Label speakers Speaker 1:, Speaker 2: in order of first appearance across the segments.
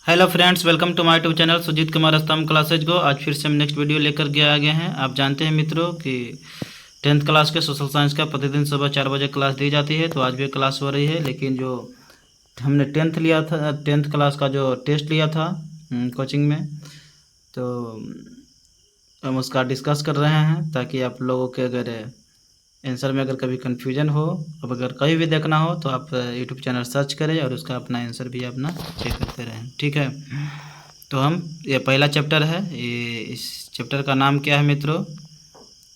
Speaker 1: Hello friends, welcome to my YouTube channel Sujeet Kumar अस्तम classes को। आज फिर से हम नेक्स्ट वीडियो लेकर के आ गए हैं। आप जानते हैं मित्रों कि 10th क्लास के सोशल साइंस का प्रतिदिन सुबह 4 बजे क्लास दी जाती है, तो आज भी क्लास हो रही है। लेकिन जो हमने 10th क्लास का जो टेस्ट लिया था कोचिंग में, तो हम उसका डिस्कस कर रहे हैं ताकि आप लोगों के अगर आंसर में अगर कभी कन्फ्यूजन हो, अब अगर कहीं भी देखना हो तो आप यूट्यूब चैनल सर्च करें और उसका अपना आंसर भी अपना चेक करते रहें, ठीक है। तो हम ये पहला चैप्टर है, ये इस चैप्टर का नाम क्या है मित्रों?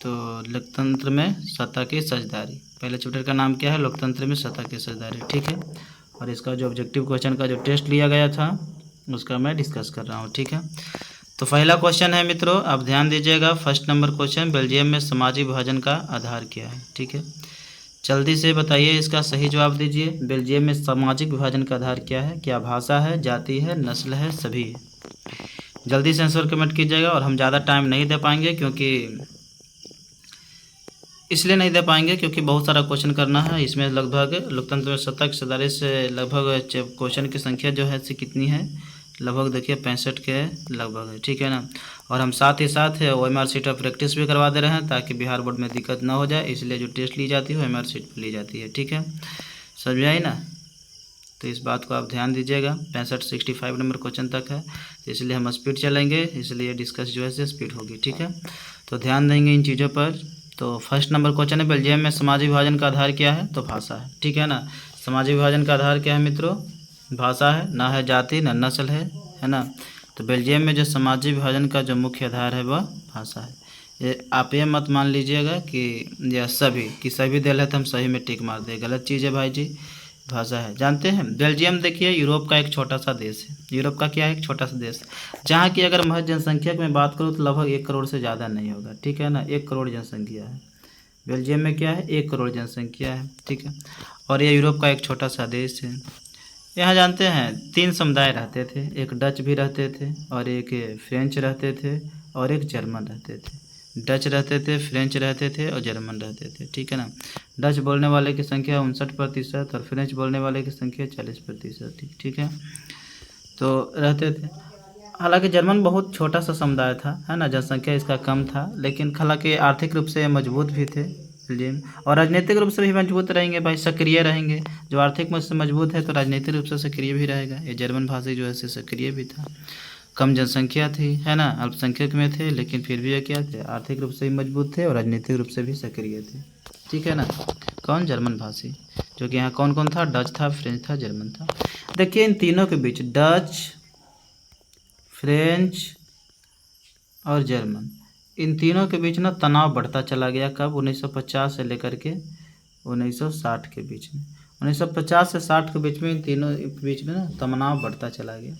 Speaker 1: तो लोकतंत्र में सत्ता की साझेदारी। पहले चैप्टर का नाम क्या है? लोकतंत्र में सत्ता की साझेदारी, ठीक है। और इसका जो ऑब्जेक्टिव क्वेश्चन का जो टेस्ट लिया गया था उसका मैं डिस्कस कर रहा हूँ, ठीक है। तो पहला क्वेश्चन है मित्रों, आप ध्यान दीजिएगा। फर्स्ट नंबर क्वेश्चन, बेल्जियम में सामाजिक विभाजन का आधार क्या है, ठीक है। जल्दी से बताइए, इसका सही जवाब दीजिए। बेल्जियम में सामाजिक विभाजन का आधार क्या है? क्या भाषा है, जाति है, नस्ल है, सभी है? जल्दी से आंसर कमेंट कीजिएगा। और हम ज़्यादा टाइम नहीं दे पाएंगे, इसलिए नहीं दे पाएंगे क्योंकि बहुत सारा क्वेश्चन करना है। इसमें लगभग लोकतंत्र में सत्ता की साझेदारी से लगभग क्वेश्चन की संख्या जो है से कितनी है, लगभग देखिए 65 के लगभग है, ठीक है ना। और हम साथ ही साथ OMR शीट ऑफ प्रैक्टिस भी करवा दे रहे हैं ताकि बिहार बोर्ड में दिक्कत ना हो जाए, इसलिए जो टेस्ट ली जाती है OMR शीट पर ली जाती है, ठीक है। समझ आई ना? तो इस बात को आप ध्यान दीजिएगा। 65 नंबर क्वेश्चन तक है, तो इसलिए हम स्पीड चलेंगे, इसलिए डिस्कस जो है से स्पीड होगी, ठीक है। तो ध्यान देंगे इन चीज़ों पर। तो फर्स्ट नंबर क्वेश्चन है, बेल्जियम में सामाजिक विभाजन का आधार क्या है? तो भाषा है, ठीक है ना। सामाजिक विभाजन का आधार क्या है मित्रों? भाषा है, ना है जाति ना नस्ल है ना। तो बेल्जियम में जो सामाजिक विभाजन का जो मुख्य आधार है वह भाषा है। ये आप ये मत मान लीजिएगा कि यह सभी दिल है तो हम सही में टिक मार दे, गलत चीज़ है भाई जी। भाषा है। जानते हैं बेल्जियम देखिए यूरोप का एक छोटा सा देश है। यूरोप का क्या है? एक छोटा सा देश, जहाँ की अगर महज जनसंख्या में बात करूँ तो लगभग 1 करोड़ से ज़्यादा नहीं होगा, ठीक है ना। 1 करोड़ जनसंख्या है बेल्जियम में। क्या है? 1 करोड़ जनसंख्या है, ठीक है। और ये यूरोप का एक छोटा सा देश है। यहाँ जानते हैं 3 समुदाय रहते थे, एक डच भी रहते थे और एक फ्रेंच रहते थे और एक जर्मन रहते थे। डच रहते थे, फ्रेंच रहते थे और जर्मन रहते थे, ठीक है ना। डच बोलने वाले की संख्या 59% और फ्रेंच बोलने वाले की संख्या 40% थी, ठीक है। तो रहते थे। हालांकि जर्मन बहुत छोटा सा समुदाय था, है ना, जनसंख्या इसका कम था, लेकिन हालांकि आर्थिक रूप से मजबूत भी थे बेल्जियम, और राजनीतिक रूप से भी मजबूत रहेंगे भाई, सक्रिय रहेंगे। जो आर्थिक रूप से मजबूत है तो राजनीतिक रूप से सक्रिय भी रहेगा। ये जर्मन भाषी जो है सक्रिय भी था। कम जनसंख्या थी, है ना, अल्पसंख्यक में थे, लेकिन फिर भी ये क्या थे? आर्थिक रूप से भी मजबूत थे और राजनीतिक रूप से भी सक्रिय थे, ठीक है ना। कौन? जर्मन भाषी। जो कि यहाँ कौन कौन था? डच था, फ्रेंच था, जर्मन था। देखिए इन तीनों के बीच, डच, फ्रेंच और जर्मन, इन तीनों के बीच ना तनाव बढ़ता चला गया। कब? 1950 से लेकर के 1960 के बीच में। 1950 से 60 के बीच में इन तीनों के बीच में ना तनाव बढ़ता चला गया।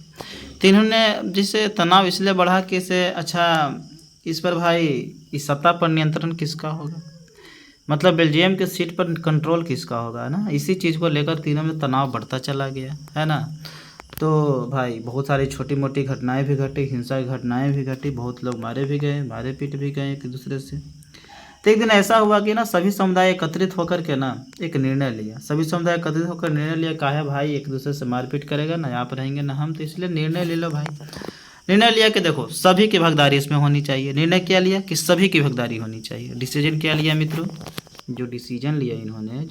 Speaker 1: तीनों ने, जिससे तनाव इसलिए बढ़ा कि इसे अच्छा, इस पर भाई इस सत्ता पर नियंत्रण किसका होगा, मतलब बेल्जियम के सीट पर कंट्रोल किसका होगा ना। इसी चीज़ को लेकर तीनों में तनाव बढ़ता चला गया, है ना। तो भाई बहुत सारी छोटी मोटी घटनाएं भी घटी, हिंसा की घटनाएं भी घटी, बहुत लोग मारे भी गए, मारे पीट भी गए एक दूसरे से। तो एक दिन ऐसा हुआ कि ना सभी समुदाय एकत्रित होकर के ना एक निर्णय लिया। सभी समुदाय एकत्रित होकर निर्णय लिया, कहा है भाई एक दूसरे से मारपीट करेगा ना, आप रहेंगे ना हम, तो इसलिए निर्णय ले लो भाई। निर्णय लिया कि देखो सभी की भागीदारी इसमें होनी चाहिए। निर्णय क्या लिया कि सभी की भागीदारी होनी चाहिए। डिसीजन क्या लिया मित्रों? जो डिसीजन लिया इन्होंने,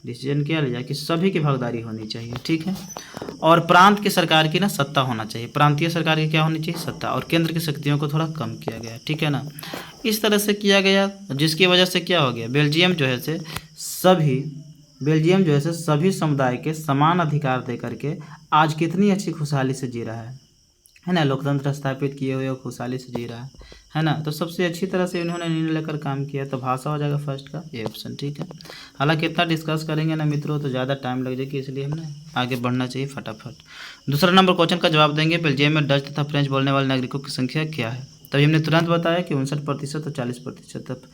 Speaker 1: डिसीजन क्या लिया कि सभी की भागीदारी होनी चाहिए, ठीक है। और प्रांत की सरकार की ना सत्ता होना चाहिए, प्रांतीय सरकार की क्या होनी चाहिए? सत्ता। और केंद्र की शक्तियों को थोड़ा कम किया गया, ठीक है ना। इस तरह से किया गया, जिसकी वजह से क्या हो गया? बेल्जियम जो है से सभी समुदाय के समान अधिकार दे करके आज कितनी अच्छी खुशहाली से जी रहा है ना। लोकतंत्र स्थापित किए हुए खुशहाली से जी रहा है ना। तो सबसे अच्छी तरह से इन्होंने निर्णय लेकर काम किया, तो भाषा हो जाएगा फर्स्ट का ये ऑप्शन, ठीक है। हालांकि इतना डिस्कस करेंगे ना मित्रों तो ज़्यादा टाइम लग जाएगी, इसलिए हमें आगे बढ़ना चाहिए फटाफट। दूसरा नंबर क्वेश्चन का जवाब देंगे, बेल्जियम में डच तथा फ्रेंच बोलने वाले नागरिकों की संख्या क्या है? तभी हमने तुरंत बताया कि 59% और 40%।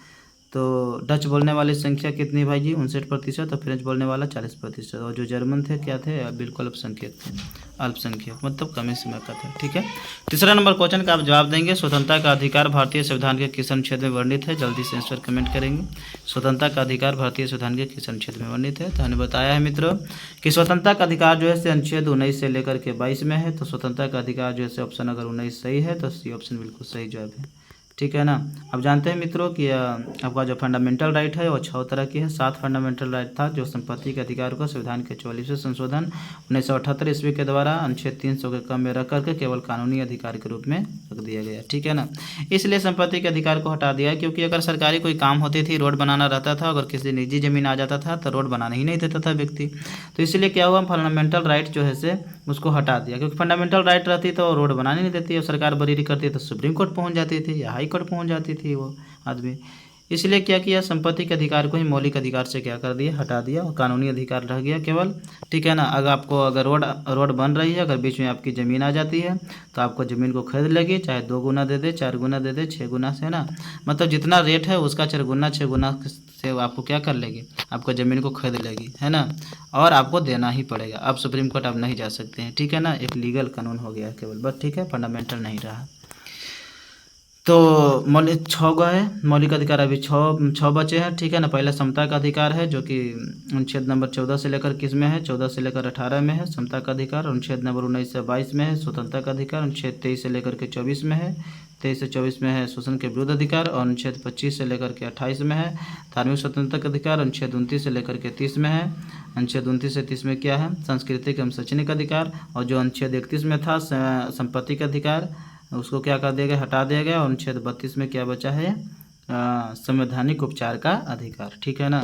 Speaker 1: तो डच बोलने वाली संख्या कितनी भाई जी 59%, और फ्रेंच बोलने वाला 40%, और जो जर्मन थे क्या थे बिल्कुल अल्पसंख्यक थे, अल्पसंख्यक मतलब कम ही समय का था। ठीक है, तीसरा नंबर क्वेश्चन का आप जवाब देंगे, स्वतंत्रता का अधिकार भारतीय संविधान के किस अनुच्छेद में वर्णित है? जल्दी से आंसर कमेंट करेंगे। स्वतंत्रता का अधिकार भारतीय संविधान के किस अनुच्छेद में वर्णित है? तो हमने बताया है मित्रों कि स्वतंत्रता का अधिकार जो है अनुच्छेद 19 से लेकर के 22 में है। तो स्वतंत्रता का अधिकार जो है ऑप्शन अगर 19 सही है तो सी ऑप्शन बिल्कुल सही जवाब है। ठीक है ना। अब जानते हैं मित्रों कि आपका जो फंडामेंटल राइट है वो 6 तरह की है। 7 फंडामेंटल राइट था जो संपत्ति के अधिकार को संविधान के 44वें संशोधन 1978 ईस्वी के द्वारा अनुच्छेद 300 के कम में रख करके केवल कानूनी अधिकार के रूप में रख दिया गया। ठीक है ना, इसलिए संपत्ति के अधिकार को हटा दिया क्योंकि अगर सरकारी कोई काम होती थी, रोड बनाना रहता था, अगर किसी निजी जमीन आ जाता था तो रोड बनाने ही नहीं देता था व्यक्ति। तो इसलिए क्या हुआ, फंडामेंटल राइट जो है से उसको हटा दिया, क्योंकि फंडामेंटल राइट रहती तो रोड बनाने नहीं देती, और सरकार बरी करती तो सुप्रीम कोर्ट पहुंच जाती थी या हाई कोर्ट पहुंच जाती थी वो आदमी। इसलिए क्या किया, संपत्ति के अधिकार को ही मौलिक अधिकार से क्या कर दिया, हटा दिया, और कानूनी अधिकार रह गया केवल। ठीक है ना, अगर रोड बन रही है, अगर बीच में आपकी ज़मीन आ जाती है तो आपको ज़मीन को खरीद लेगी, चाहे 2 गुना दे दे, 4 गुना दे दे, 6 गुना से ना, मतलब जितना रेट है उसका 4 गुना 6 गुना से आपको क्या कर लेगी, आपको ज़मीन को खरीद लेगी, है ना, और आपको देना ही पड़ेगा। अब सुप्रीम कोर्ट आप नहीं जा सकते हैं। ठीक है ना, एक लीगल कानून हो गया केवल बस। ठीक है, फंडामेंटल नहीं रहा। तो मौलिक 6 गो है मौलिक अधिकार, अभी 6 बचे हैं। ठीक है ना, पहला समता का अधिकार है जो कि अनुच्छेद नंबर 14 से लेकर किस में है, 14 से लेकर 18 में है समता का अधिकार। अनुच्छेद नंबर 19 से 22 में है स्वतंत्रता का अधिकार। अनुच्छेद 23 से लेकर के 24 में है, 23 से 24 में है शोषण के विरुद्ध अधिकार। और अनुच्छेद 25 से लेकर के 28 में है धार्मिक स्वतंत्रता का अधिकार। अनुच्छेद 29 से लेकर के 30 में है, अनुच्छेद 29 से 30 में क्या है, सांस्कृतिक एवं शैक्षणिक अधिकार। और जो अनुच्छेद 31 में था संपत्ति का अधिकार, उसको क्या कर दिया गया, हटा दिया गया। और अनुच्छेद 32 में क्या बचा है, संवैधानिक उपचार का अधिकार। ठीक है ना,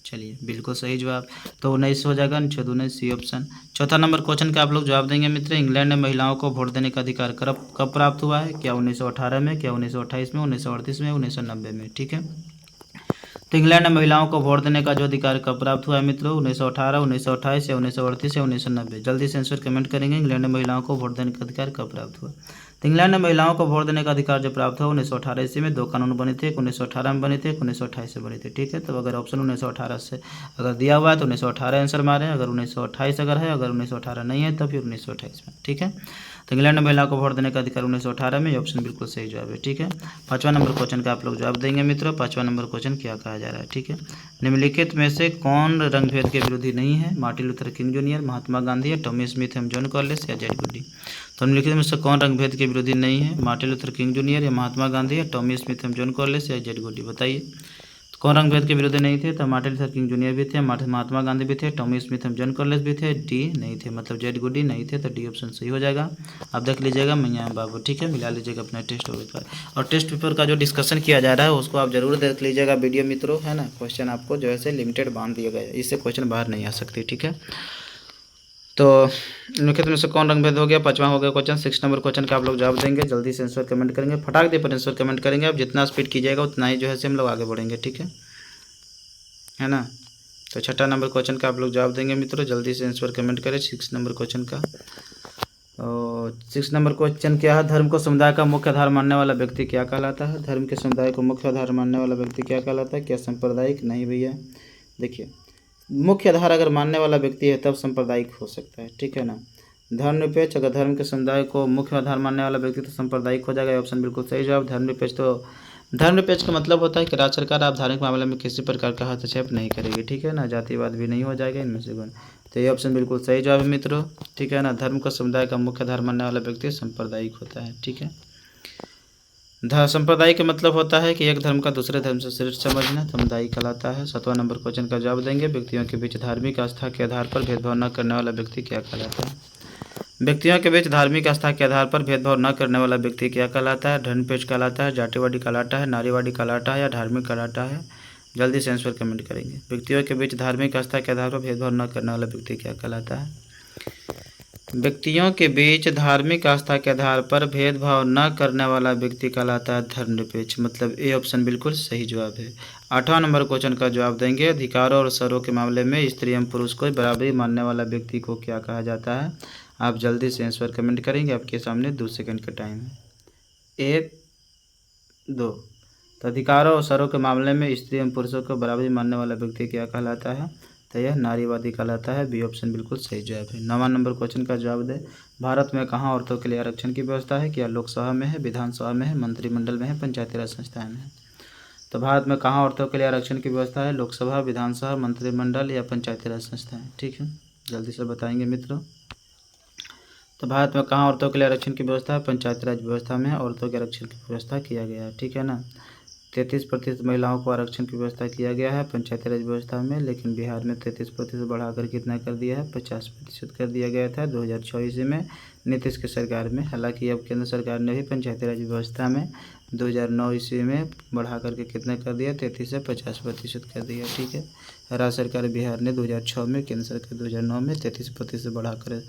Speaker 1: चलिए बिल्कुल सही जवाब। तो 19 हो जाएगा, अनुच्छेद 19 सी ऑप्शन। चौथा नंबर क्वेश्चन का आप लोग जवाब देंगे मित्र, इंग्लैंड में महिलाओं को वोट देने का अधिकार कब प्राप्त हुआ है? क्या 1918 में, क्या 1928 में, 1938 में, 1990 में? ठीक है, तो इंग्लैंड में महिलाओं को वोट देने का जो अधिकार कब प्राप्त हुआ है मित्रों? 1918, 1928 या 1938 या 1990? जल्दी से आंसर कमेंट करेंगे। इंग्लैंड में महिलाओं को वोट देने का अधिकार कब प्राप्त हुआ? तो इंग्लैंड में महिलाओं को वोट देने का अधिकार जो प्राप्त हुआ 1918 ईस्वी में। 2 कानून बने थे, एक 1918 में बने थे, एक 1928 से बने थे। ठीक है, तो अगर ऑप्शन 1918 से अगर दिया हुआ है तो 1918 आंसर मारें, अगर 1928 अगर है, अगर 1918 नहीं है तो फिर 1928 में। ठीक है, तो इंग्लैंड में महिलाओं को वोट देने का अधिकार 1918 में, ये ऑप्शन बिल्कुल सही जवाब है। ठीक है, 5वां नंबर क्वेश्चन का आप लोग जवाब देंगे मित्रों। 5वां नंबर क्वेश्चन क्या कहा जा रहा है? ठीक है, निम्नलिखित में से कौन रंगभेद के विरोधी नहीं है? Martin Luther king junior, Mahatma Gandhi, या टॉमी स्मिथ एवं जॉन कॉलेस, या जेड गुडी? तो निम्नलिखित में से कौन रंगभेद के विरोधी नहीं है? मार्टिन लूथर किंग जूनियर, या महात्मा गांधी, या टॉमी स्मिथ एवं जॉन कॉलेस, या जेड गुडी? बताइए, तो कौन रंगभेद के विरोधी नहीं थे? तो मार्टिन लूथर किंग जूनियर भी थे, महात्मा गांधी भी थे, टॉमी स्मिथ एवं जॉन कॉलेस भी थे, डी नहीं थे, मतलब जेड गुडी नहीं थे। तो डी ऑप्शन सही हो जाएगा। आप देख लीजिएगा मैया बाबू। ठीक है, मिला लीजिएगा अपना टेस्ट पेपर, और टेस्ट पेपर का जो डिस्कशन किया जा रहा है उसको आप जरूर देख लीजिएगा वीडियो मित्रों, है ना। क्वेश्चन आपको जो है लिमिटेड बांध दिया गया है, इससे क्वेश्चन बाहर नहीं आ सकती। ठीक है, तो निम्नलिखित में से कौन रंगभेद हो गया? 5वां हो गया क्वेश्चन। 6 नंबर क्वेश्चन का आप लोग जवाब देंगे, जल्दी से आंसर कमेंट करेंगे, फटाक दे पर आंसर कमेंट करेंगे। आप जितना स्पीड कीजिएगा उतना ही जो है हम लोग आगे बढ़ेंगे। ठीक है ना। तो 6ठा नंबर क्वेश्चन का आप लोग जवाब देंगे मित्रों, जल्दी से आंसर कमेंट करें 6 नंबर क्वेश्चन का। और 6 नंबर क्वेश्चन क्या है, धर्म को समुदाय का मुख्य आधार मानने वाला व्यक्ति क्या कहलाता है? धर्म के समुदाय को मुख्य आधार मानने वाला व्यक्ति क्या कहलाता है? क्या सांप्रदायिक? नहीं भैया, देखिए मुख्य आधार अगर मानने वाला व्यक्ति है तब सांप्रदायिक हो सकता है। ठीक है ना, धर्मनिरपेक्ष, अगर धर्म के समुदाय को मुख्य आधार मानने वाला व्यक्ति तो सांप्रदायिक हो जाएगा, ऑप्शन बिल्कुल सही जवाब। धर्मनिरपेक्ष का मतलब होता है कि राज्य सरकार आप धार्मिक मामले में किसी प्रकार का हस्तक्षेप नहीं करेगी। ठीक है ना, जातिवाद भी नहीं हो जाएगा इनमें से कौन, तो ये ऑप्शन बिल्कुल सही जवाब है मित्रों। ठीक है ना, धर्म का समुदाय का मुख्य आधार मानने वाला व्यक्ति सांप्रदायिक होता है। ठीक है, संप्रदाय का मतलब होता है कि एक धर्म का दूसरे धर्म से श्रेष्ठ समझना, समुदाय कहलाता है। 7वां नंबर क्वेश्चन का जवाब देंगे, व्यक्तियों के बीच धार्मिक आस्था के आधार पर भेदभाव न करने वाला व्यक्ति क्या कहलाता है? व्यक्तियों के बीच धार्मिक आस्था के आधार पर भेदभाव न करने वाला व्यक्ति क्या कहलाता है? धर्मनिरपेक्ष कहलाता है, जातिवादी कहलाता है, नारीवादी कहलाता है, या धार्मिक कहलाता है? जल्दी से आंसर कमेंट करेंगे। व्यक्तियों के बीच धार्मिक आस्था के आधार पर भेदभाव न करने वाला व्यक्ति क्या कहलाता है? व्यक्तियों के बीच धार्मिक आस्था के आधार पर भेदभाव न करने वाला व्यक्ति कहलाता है धर्मनिरपेक्ष, मतलब ए ऑप्शन बिल्कुल सही जवाब है। 8वां नंबर क्वेश्चन का जवाब देंगे, अधिकारों और अवसरों के मामले में स्त्री एवं पुरुष को बराबरी मानने वाला व्यक्ति को क्या कहा जाता है? आप जल्दी से आंसर कमेंट करेंगे, आपके सामने 2 सेकंड का टाइम है। 1 2 तो अधिकारों और अवसरों के मामले में स्त्री एवं पुरुषों को बराबरी मानने वाला व्यक्ति क्या कहलाता है? तो यह नारीवादी कहलाता है। बी ऑप्शन बिल्कुल सही जवाब है। 9वां नंबर क्वेश्चन का जवाब दे। भारत में कहाँ औरतों के लिए आरक्षण की व्यवस्था है? क्या लोकसभा में है, विधानसभा में है, मंत्रिमंडल में है, पंचायती राज संस्थाएं में है? तो भारत में कहाँ औरतों के लिए आरक्षण की व्यवस्था है? लोकसभा, विधानसभा, मंत्रिमंडल या पंचायती राज संस्थाएं। ठीक है, जल्दी से बताएंगे मित्रों। तो भारत में कहाँ औरतों के लिए आरक्षण की व्यवस्था है? पंचायती राज व्यवस्था में औरतों के आरक्षण की व्यवस्था किया गया है। ठीक है ना। 33% महिलाओं को आरक्षण की व्यवस्था किया गया है पंचायती राज व्यवस्था में, लेकिन बिहार में 33% बढ़ाकर कितना कर दिया है? 50% कर दिया गया था 2024 में नीतीश की सरकार में। हालांकि अब केंद्र सरकार ने भी पंचायती राज व्यवस्था में 2009 ईस्वी में बढ़ा करके कितना कर दिया? 33 से 50% कर दिया। ठीक है, राज्य सरकार बिहार ने 2006 में, केंद्र सरकार 2009 में 33% बढ़ाकर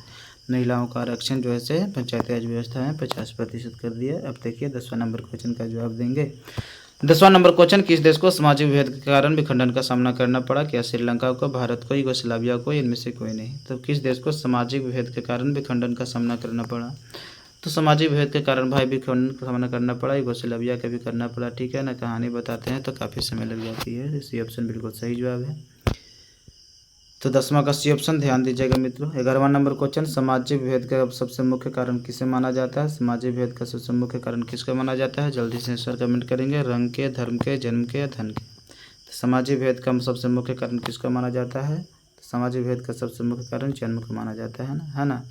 Speaker 1: महिलाओं का आरक्षण जो है से पंचायती राज व्यवस्था में 50% कर दिया। अब देखिए 10वां नंबर क्वेश्चन का जवाब देंगे। 10वां नंबर क्वेश्चन, किस देश को सामाजिक विभेद के कारण विखंडन का सामना करना पड़ा? क्या श्रीलंका को, भारत को, यूगोस्लाविया को, इनमें से कोई नहीं? तो किस देश को सामाजिक विभेद के कारण विखंडन का सामना करना पड़ा? तो सामाजिक विभेद के कारण भाई विखंडन का सामना करना पड़ा, यूगोस्लाविया का भी करना पड़ा। ठीक है ना। कहानी बताते हैं तो काफ़ी समय लग जाती है। सी ऑप्शन बिल्कुल सही जवाब है। तो 10वां का सी ऑप्शन ध्यान दीजिएगा मित्रों। 11वां नंबर क्वेश्चन, सामाजिक भेद का सबसे मुख्य कारण किसे माना जाता है? सामाजिक भेद का सबसे मुख्य कारण किसका माना जाता है? जल्दी से आंसर कमेंट करेंगे। रंग के, धर्म के, जन्म के या धन के? तो सामाजिक भेद का सबसे मुख्य कारण किसका माना जाता है? तो सामाजिक भेद का सबसे मुख्य कारण जन्म को माना जाता है ना, है ना।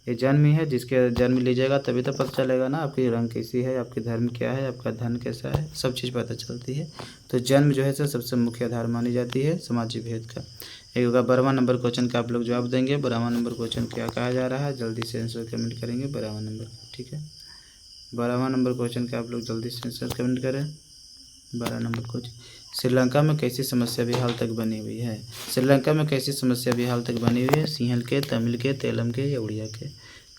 Speaker 1: ये जन्म ही है, जिसके जन्म लीजिएगा तभी तो पता चलेगा ना आपकी रंग कैसी है, आपकी धर्म क्या है, आपका धन कैसा है, सब चीज़ पता चलती है। तो जन्म जो है सबसे मुख्य आधार मानी जाती है सामाजिक भेद का। एक होगा 12वां नंबर क्वेश्चन का आप लोग जवाब देंगे। 12वां नंबर क्वेश्चन क्या कहा जा रहा है? जल्दी से आंसर कमेंट करेंगे 12वां नंबर। ठीक है, 12वां नंबर क्वेश्चन का आप लोग जल्दी से आंसर कमेंट करें। 12 नंबर क्वेश्चन, श्रीलंका में कैसी समस्या भी हाल तक बनी हुई है? श्रीलंका में कैसी समस्या भी हाल तक बनी हुई है? सिंहल के, तमिल के, तेलम के या उड़िया के?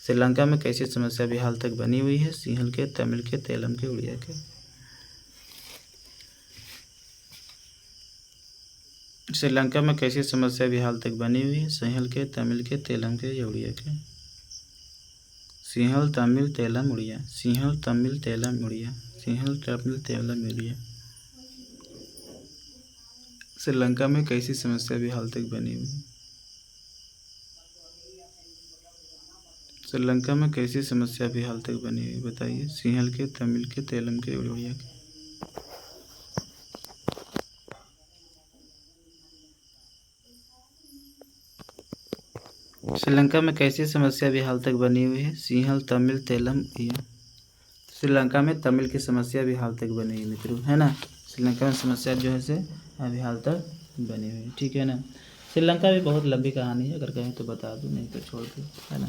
Speaker 1: श्रीलंका में कैसी समस्या भी हाल तक बनी हुई है? सिंहल के, तमिल के, तेलम के, उड़िया के? श्रीलंका में कैसी समस्या भी हाल तक बनी हुई है? सिंहल के, तमिल के, तेलम के या उड़िया के? सिंहल, तमिल, तेलम, उड़िया। सिंहल, तमिल, तेलम, उड़िया। सिंहल, तमिल, तेलम, उड़िया। श्रीलंका में कैसी समस्या भी हाल तक बनी हुई है? श्रीलंका में कैसी समस्या भी हाल तक बनी हुई बताइए। सिंहल के, तमिल के, तेलम के, उड़िया के? श्रीलंका में कैसी समस्या भी हाल तक बनी हुई है? सिंहल, तमिल, तेलम, उड़िया। श्रीलंका में तमिल की समस्या भी हाल तक बनी हुई मित्रों, है ना। श्रीलंका में समस्या जो है से अभी हाल तक बनी हुई है। ठीक है ना। श्रीलंका भी बहुत लंबी कहानी है, अगर कहें तो बता दूँ, नहीं तो छोड़ दो, है ना।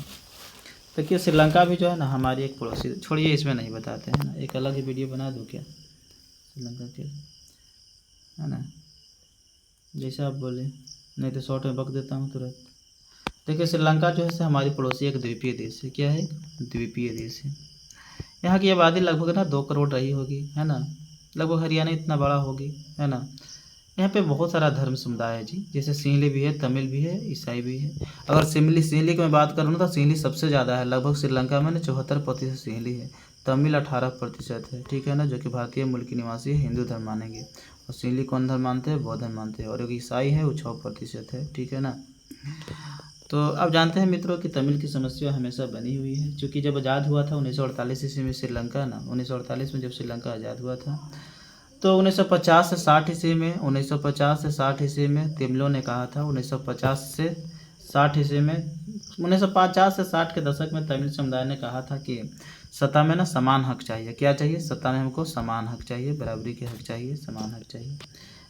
Speaker 1: देखिए श्रीलंका भी जो है ना हमारी एक पड़ोसी, छोड़िए इसमें नहीं बताते हैं ना, एक अलग ही वीडियो बना दूँ क्या श्रीलंका के, है ना, जैसा आप बोले, नहीं तो शॉर्ट में बक देता हूँ तुरंत। देखिए श्रीलंका जो है हमारी पड़ोसी एक द्वीपीय देश है। क्या है? द्वीपीय देश है। यहाँ की आबादी लगभग ना 2 करोड़ रही होगी, है ना। लगभग हरियाणा इतना बड़ा होगी, है ना। यहाँ पे बहुत सारा धर्म समुदाय है जी, जैसे सिंहली भी है, तमिल भी है, ईसाई भी है। अगर सिंहली की मैं बात करूँ तो सिंहली सबसे ज़्यादा है, लगभग श्रीलंका में ना 74% सिंहली है। तमिल 18% है। ठीक है ना, जो कि भारतीय मूल के निवासी हिंदू धर्म मानेंगे। और सिंहली कौन धर्म मानते हैं? बौद्ध धर्म मानते हैं। और एक ईसाई है वो 6% है। ठीक है ना। तो अब जानते हैं मित्रों कि तमिल की समस्या हमेशा बनी हुई है, क्योंकि जब आज़ाद हुआ था 1948 ईस्वी में श्रीलंका ना, 1948 में जब श्रीलंका आज़ाद हुआ था तो 1950 से 60 ईस्वी में 1950 से 60 ईस्वी में तमिलों ने कहा था, 1950 से 60 ईस्वी में 1950 से 60 के दशक में तमिल समुदाय ने कहा था कि सत्ता में ना समान हक चाहिए। क्या चाहिए? सत्ता में हमको समान हक चाहिए, बराबरी के हक चाहिए, समान हक चाहिए।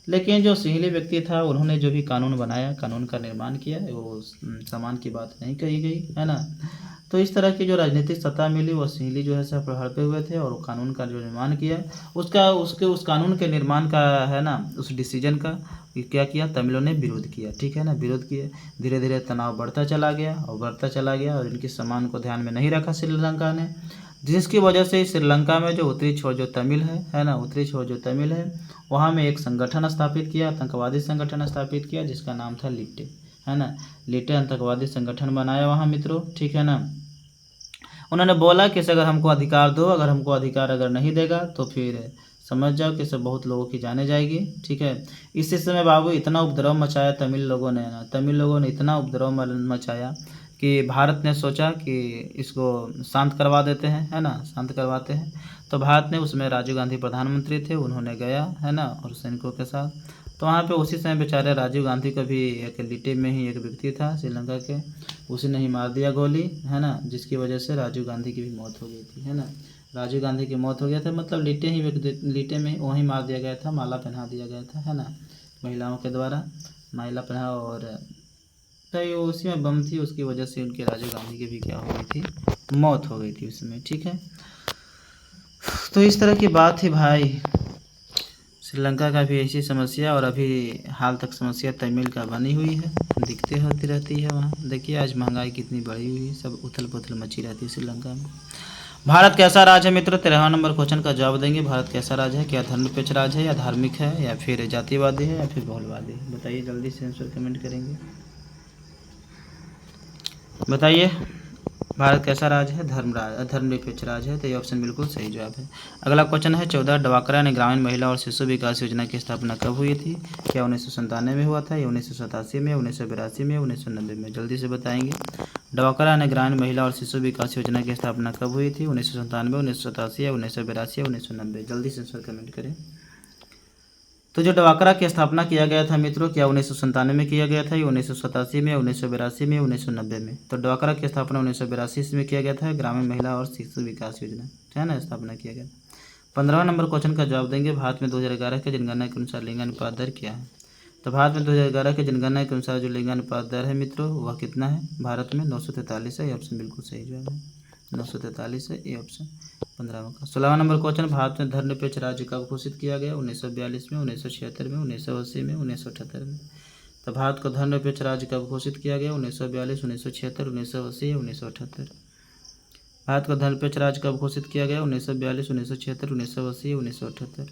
Speaker 1: लेकिन जो सिंहली व्यक्ति था उन्होंने जो भी कानून बनाया, कानून का निर्माण किया, वो समान की बात नहीं कही गई, है ना। तो इस तरह की जो राजनीतिक सत्ता मिली वो सिंहली जो है सब हड़पे हुए थे, और कानून का जो निर्माण किया उस कानून के निर्माण का, है ना, उस डिसीजन का क्या किया तमिलों ने? विरोध किया। ठीक है ना, विरोध किए। धीरे धीरे तनाव बढ़ता चला गया और इनके सम्मान को ध्यान में नहीं रखा श्रीलंका ने, जिसकी वजह से श्रीलंका में जो उत्तरी छोर जो तमिल है ना, उत्तरी छोर जो तमिल है वहाँ में एक संगठन स्थापित किया, आतंकवादी संगठन स्थापित किया, जिसका नाम था लिट्टे, है ना। लिट्टे आतंकवादी संगठन बनाया वहाँ मित्रों। ठीक है ना। उन्होंने बोला कि अगर हमको अधिकार दो, अगर हमको अधिकार अगर नहीं देगा तो फिर समझ जाओ कि सब बहुत लोगों की जाने जाएगी। ठीक है, इस समय बाबू इतना उपद्रव मचाया तमिल लोगों ने ना, तमिल लोगों ने इतना उपद्रव मचाया कि भारत ने सोचा कि इसको शांत करवा देते हैं, है ना, शांत करवाते हैं। तो भारत ने, उसमें राजीव गांधी प्रधानमंत्री थे, उन्होंने गया, है ना, और सैनिकों के साथ। तो वहाँ पे उसी समय बेचारे राजीव गांधी का भी एक लिटे में ही एक व्यक्ति था श्रीलंका के, उसी ने ही मार दिया गोली, है ना, जिसकी वजह से राजीव गांधी की भी मौत हो गई थी, है ना। राजीव गांधी की मौत हो गया था, मतलब लिटे में वहीं मार दिया गया था, माला पहना दिया गया था, है ना, महिलाओं के द्वारा माला पहना, और तो ये उसी में बम थी, उसकी वजह से उनके राजीव गांधी की भी क्या हो गई थी, मौत हो गई थी उसमें। ठीक है, तो इस तरह की बात थी भाई। श्रीलंका का भी ऐसी समस्या, और अभी हाल तक समस्या तमिल का बनी हुई है, दिखते होती रहती है वहाँ। देखिए आज महंगाई कितनी बढ़ी हुई है, सब उथल पुथल मची रहती है श्रीलंका में। भारत कैसा राज है मित्रों, 13वां नंबर क्वेश्चन का जवाब देंगे। भारत कैसा राज है, क्या धर्मनिरपेक्ष राज है, या धार्मिक है, या फिर जातिवादी है, या फिर बहुलवादी है? बताइए जल्दी से आंसर कमेंट करेंगे, बताइए। भारत कैसा राज है, धर्मनिरपेक्ष राज है, तो ये ऑप्शन बिल्कुल सही जवाब है। अगला क्वेश्चन है 14, डवाकरा ने ग्रामीण महिला और शिशु विकास योजना की स्थापना कब हुई थी? क्या 1997 में हुआ था, या 1987 में, 1982 में, 1990 में? जल्दी से बताएंगे। डवाकरा ने ग्रामीण महिला और शिशु विकास योजना की स्थापना कब हुई थी? 1997, 1987, या 1982, या 1990? जल्दी से आंसर कमेंट करें। तो जो डवाकरा की स्थापना किया गया था मित्रों, क्या 1997 में किया गया था, या 1987 में, 1982 में, 1990 में? तो डवाकरा की स्थापना 1982 में किया गया था, ग्रामीण महिला और शिशु विकास योजना, है ना, स्थापना किया गया। 15वां नंबर क्वेश्चन का जवाब देंगे। भारत में 2011 के जनगणना के अनुसार लिंगानुपात दर क्या है? तो भारत में 2011 के जनगणना के अनुसार जो लिंगानुपात दर है मित्रों, वह कितना है भारत में? 943 है, ये ऑप्शन बिल्कुल सही जवाब है, 943 है ये ऑप्शन 15वां का। 16वां नंबर क्वेश्चन, भारत में धर्मनिरपेक्ष राज्य कब घोषित किया गया? 1942 में, 1976 में, 1980 में, 1978 में? तो भारत को धर्मनिरपेक्ष राज्य कब घोषित किया गया? 1942, 1976, 1980 या 1978? भारत को धर्मनिरपेक्ष राज्य कब घोषित किया गया? 1942, 1976, 1980 या 1978?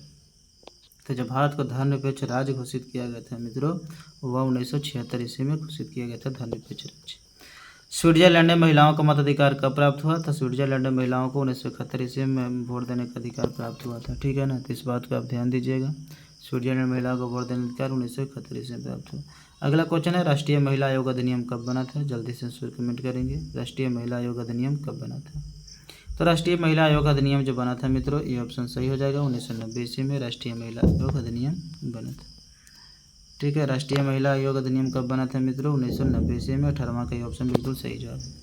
Speaker 1: तो जब भारत को धर्मनिरपेक्ष राज्य घोषित किया गया था मित्रों, वह 1976 ईस्वी में घोषित किया गया था धर्मनिरपेक्ष राज्य। स्विट्जरलैंड में महिलाओं को मताधिकार कब प्राप्त हुआ? तो स्विट्जरलैंड में महिलाओं को 1971 ईस्वी में वोट देने का अधिकार प्राप्त हुआ था। ठीक है ना, तो इस बात को आप ध्यान दीजिएगा। स्विट्जरलैंड में महिलाओं को वोट देने का अधिकार 1971 ईस्वी में प्राप्त हुआ। अगला क्वेश्चन है, राष्ट्रीय महिला आयोग अधिनियम कब बना था? जल्दी से आंसर कमेंट करेंगे। राष्ट्रीय महिला आयोग अधिनियम कब बना था? तो राष्ट्रीय महिला आयोग अधिनियम जो बना था मित्रों, ये ऑप्शन सही हो जाएगा, 1990 ईस्वी में राष्ट्रीय महिला आयोग अधिनियम बना था। ठीक है, राष्ट्रीय महिला आयोग अधिनियम कब बना था मित्रों? 1990 ईस्वी में। 18वां का ये ऑप्शन बिल्कुल सही जवाब है।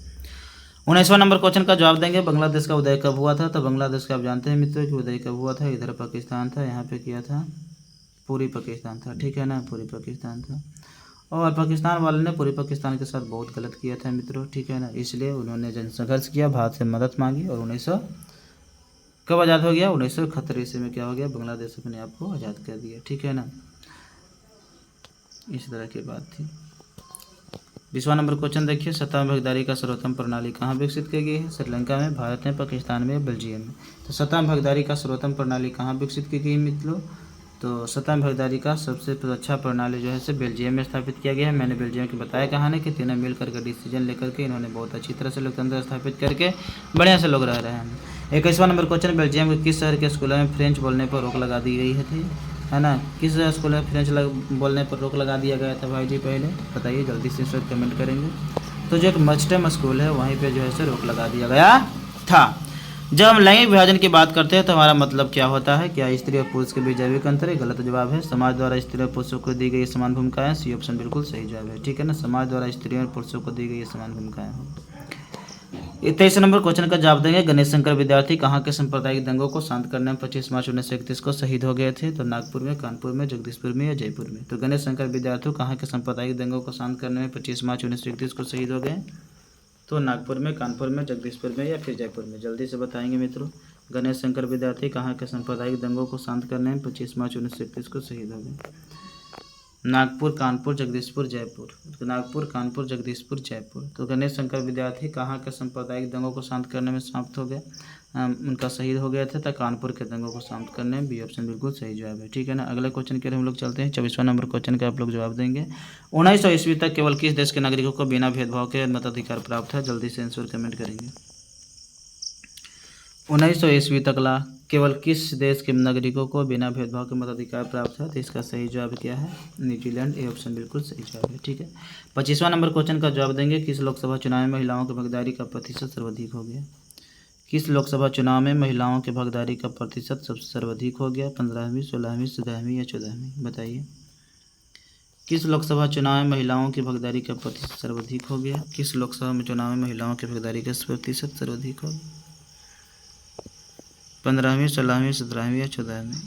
Speaker 1: 19वां नंबर क्वेश्चन का जवाब देंगे। बांग्लादेश का उदय कब हुआ था? तो बांग्लादेश का आप जानते हैं मित्रों कि उदय कब हुआ था, इधर पाकिस्तान था, यहाँ पे किया था पूरी पाकिस्तान था। ठीक है ना, पूरी पाकिस्तान था, और पाकिस्तान वाले ने पूरी पाकिस्तान के साथ बहुत गलत किया था मित्रों। ठीक है ना, इसलिए उन्होंने जनसंघर्ष किया, भारत से मदद मांगी, और 1900 कब आज़ाद हो गया? 1971 ईस्वी में क्या हो गया? बांग्लादेश अपने आप को आज़ाद कर दिया। ठीक है ना, इस तरह की बात थी। 20वां नंबर क्वेश्चन देखिए, सत्ता में भागीदारी का सर्वोत्तम प्रणाली कहाँ विकसित की गई है? श्रीलंका में, भारत में, पाकिस्तान में, बेल्जियम में? तो सत्ता में भागीदारी का सर्वोत्तम प्रणाली कहाँ विकसित की गई मित्रों? तो सत्ता में भागीदारी का सबसे अच्छा प्रणाली जो है से बेल्जियम में स्थापित किया गया है। मैंने बेल्जियम की बताया कहानी कि तीनों मिल करके डिसीजन लेकर के इन्होंने बहुत अच्छी तरह से लोकतंत्र स्थापित करके बढ़िया से लोग रह रहे हैं। 21वां नंबर क्वेश्चन, बेल्जियम के किस शहर के स्कूलों में फ्रेंच बोलने पर रोक लगा दी गई थी? है ना, किस स्कूल में फ्रेंच बोलने पर रोक लगा दिया गया था भाई जी? पहले बताइए, जल्दी से आंसर कमेंट करेंगे। तो जो एक मस्टम स्कूल है वहीं पे जो है से रोक लगा दिया गया था। जब हम लैंगिक विभाजन की बात करते हैं तो हमारा मतलब क्या होता है? क्या स्त्री और पुरुष के बीच जैविक अंतर है? गलत जवाब है। समाज द्वारा स्त्री और पुरुषों को दी गई समान भूमिकाएं, सी ऑप्शन बिल्कुल सही जवाब है। ठीक है ना, समाज द्वारा स्त्री और पुरुषों को दी गई समान भूमिकाएं। 23 नंबर क्वेश्चन का जवाब देंगे। गणेश शंकर विद्यार्थी कहाँ के सांप्रदायिक दंगों को शांत करने में 25 मार्च 1931 को शहीद हो गए थे? तो नागपुर में, कानपुर में, जगदीशपुर में, या जयपुर में? तो गणेश शंकर विद्यार्थी कहाँ के सांप्रदायिक दंगों को शांत करने में 25 मार्च 1931 को शहीद हो गए? तो नागपुर में, कानपुर में, जगदीशपुर में, या फिर जयपुर में? जल्दी से बताएंगे मित्रों। गणेश शंकर विद्यार्थी कहाँ के सांप्रदायिक दंगों को शांत करने में 25 मार्च 1931 को शहीद हो गए? नागपुर, कानपुर, जगदीशपुर, जयपुर? तो नागपुर, कानपुर, जगदीशपुर, जयपुर। तो गणेश शंकर विद्यार्थी कहाँ के सांप्रदायिक दंगों को शांत करने में समाप्त हो गए, उनका शहीद हो गए थे? तो कानपुर के दंगों को शांत करने में, बी ऑप्शन बिल्कुल सही जवाब है। ठीक है ना, अगले क्वेश्चन के लिए हम लोग चलते हैं। 24वां नंबर क्वेश्चन का आप लोग जवाब देंगे। 1900 ईस्वी तक केवल किस देश के नागरिकों को बिना भेदभाव के मताधिकार प्राप्त है? जल्दी से आंसर कमेंट करेंगे। 1900 ईस्वी तक केवल किस देश के नागरिकों को बिना भेदभाव के मताधिकार प्राप्त है? तो इसका सही जवाब क्या है? न्यूजीलैंड। ए ऑप्शन बिल्कुल सही जवाब है। ठीक है, 25वां नंबर क्वेश्चन का जवाब देंगे। किस लोकसभा चुनाव में महिलाओं की भागीदारी का प्रतिशत सर्वाधिक हो गया? किस लोकसभा चुनाव में महिलाओं की भागीदारी का प्रतिशत सबसे सर्वाधिक हो गया? 15वीं, 16वीं, 17वीं या 14वीं? बताइए। किस लोकसभा चुनाव में महिलाओं की भागीदारी का प्रतिशत सर्वाधिक हो गया? किस लोकसभा में चुनाव में महिलाओं की भागीदारी का प्रतिशत सर्वाधिक हो गया? 15वीं, 16वीं, 17वीं या 14वीं?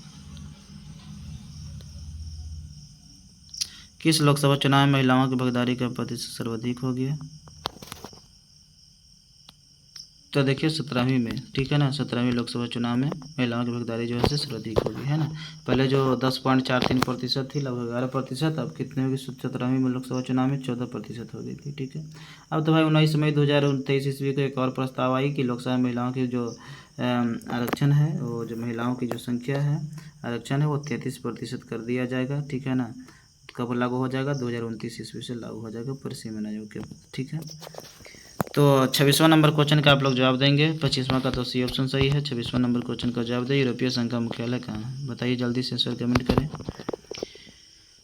Speaker 1: किस लोकसभा चुनाव में महिलाओं की भागीदारी का प्रतिशत सर्वाधिक हो गया? तो देखिए 17वीं में। ठीक है ना, 17वीं लोकसभा चुनाव में महिलाओं की भागीदारी जो है सर्वाधिक होगी, है ना। पहले जो 10.43% थी, लगभग 11%, अब कितने होगी 17वीं में लोकसभा चुनाव में? 14% हो गई थी। ठीक है, अब तो भाई 19 मई 2023 ईस्वी को एक और प्रस्ताव आई कि लोकसभा में महिलाओं की जो आरक्षण है, वो जो महिलाओं की जो संख्या है, आरक्षण है, वो 33% कर दिया जाएगा। ठीक है ना, कब लागू हो जाएगा? 2029 ईस्वी से लागू हो जाएगा परिसीमन आयोग के बाद। ठीक है, तो 26वां नंबर क्वेश्चन का आप लोग जवाब देंगे। 25वां का तो सी ऑप्शन सही है। 26वां नंबर क्वेश्चन का जवाब दें। यूरोपीय संघ का मुख्यालय कहाँ है? बताइए, जल्दी से आंसर कमेंट करें,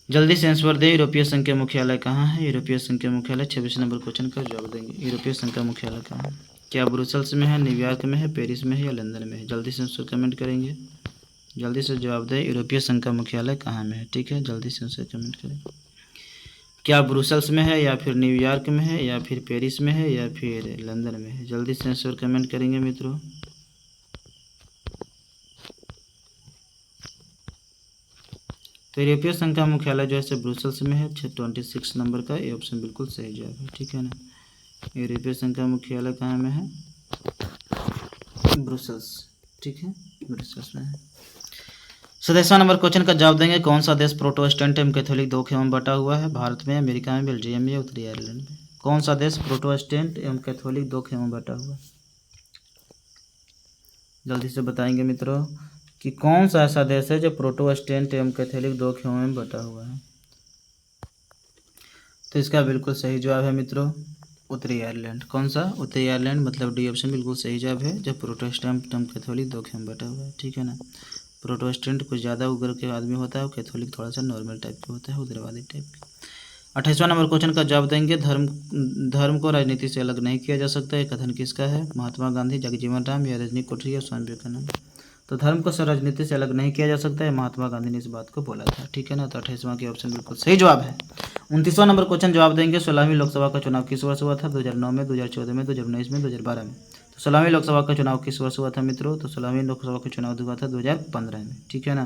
Speaker 1: जल्दी से आंसर दें। यूरोपीय संघ के मुख्यालय कहाँ है? यूरोपीय संघ के मुख्यालय 26 नंबर क्वेश्चन का जवाब देंगे। यूरोपीय संघ का मुख्यालय कहाँ है? क्या ब्रुसेल्स में है, न्यूयॉर्क में है, पेरिस में है या लंदन में है? जल्दी से आंसर कमेंट करेंगे, जल्दी से जवाब दें। यूरोपीय संघ का मुख्यालय कहाँ में है? ठीक है, जल्दी से आंसर कमेंट करें। क्या ब्रुसेल्स में है, या फिर न्यूयॉर्क में है, या फिर पेरिस में है, या फिर लंदन में है? जल्दी से आंसर कमेंट करेंगे मित्रों। तो यूरोपीय संघ का मुख्यालय जो है ब्रुसेल्स में है। 26 नंबर का ये ऑप्शन बिल्कुल सही जवाब है। ठीक है ना, यूरोपीय संघ का मुख्यालय कहाँ में है? ब्रुसेल्स। ठीक है, ब्रुसेल्स में है। 27वां नंबर क्वेश्चन का जवाब देंगे। कौन सा देश प्रोटेस्टेंट एवं कैथोलिक दो खेमों में बटा हुआ है? भारत में, अमेरिका में, बेल्जियम में या उत्तरी आयरलैंड में? कौन सा देश प्रोटेस्टेंट एवं कैथोलिक दो खेमों में बटा हुआ है? जल्दी से बताएंगे मित्रों कि कौन सा ऐसा देश है जो प्रोटेस्टेंट एवं कैथोलिक दो खेमों में बटा हुआ है? तो इसका बिल्कुल सही जवाब है मित्रों, उत्तरी आयरलैंड। कौन सा? उत्तरी आयरलैंड, मतलब डी ऑप्शन बिल्कुल सही जवाब है, जब प्रोटेस्टेंट एवं कैथोलिक दो खेमों में बटा हुआ है। ठीक है ना, प्रोटेस्टेंट कुछ ज़्यादा उग्र के आदमी होता है और कैथोलिक थोड़ा सा नॉर्मल टाइप का होता है, उग्रवादी टाइप का। 28वां नंबर क्वेश्चन का जवाब देंगे। धर्म को राजनीति से अलग नहीं किया जा सकता, ये कथन किसका है? महात्मा गांधी, जगजीवन राम या रजनी कोठरी या स्वामी विवेकानंद? तो धर्म को राजनीति से अलग नहीं किया जा सकता है, महात्मा गांधी ने इस बात को बोला था। ठीक है ना, तो 28वां की ऑप्शन बिल्कुल सही जवाब है। 29वां नंबर क्वेश्चन जवाब देंगे। 16वीं लोकसभा का चुनाव किस वर्ष हुआ था? 2009 में, 2014 में, 2019 में, 2012 में? तो 16वीं लोकसभा का चुनाव किस वर्ष हुआ था मित्रों? तो 16वीं लोकसभा का चुनाव हुआ था 2015 में। ठीक है ना,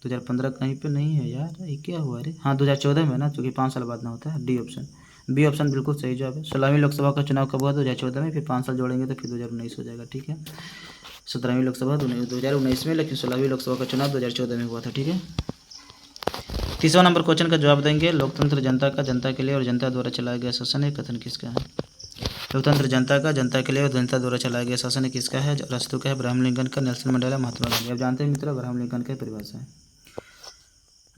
Speaker 1: 2015 कहीं पे नहीं है यार, ये क्या हुआ रे? हाँ 2014 में ना, क्योंकि 5 साल बाद ना होता है। डी ऑप्शन, बी ऑप्शन बिल्कुल सही जवाब है। 16वीं लोकसभा का चुनाव कब हुआ? 2014 में, फिर 5 साल जोड़ेंगे तो फिर 2019 हो जाएगा। ठीक है, 17वीं लोकसभा 2019 में, लेकिन 16वीं लोकसभा का चुनाव 2014 में हुआ था। ठीक है, 30वां नंबर क्वेश्चन का जवाब देंगे। लोकतंत्र जनता का, जनता के लिए और जनता द्वारा चलाया गया शासन है, कथन किसका है? लोकतंत्र जनता का, जनता के लिए और जनता द्वारा चलाया गया शासन किसका है? अरस्तू का है, अब्राहम लिंकन का, नेल्सन मंडेला, महात्मा गांधी? आप जानते हैं मित्रों, अब्राहम लिंकन का परिभाषा है,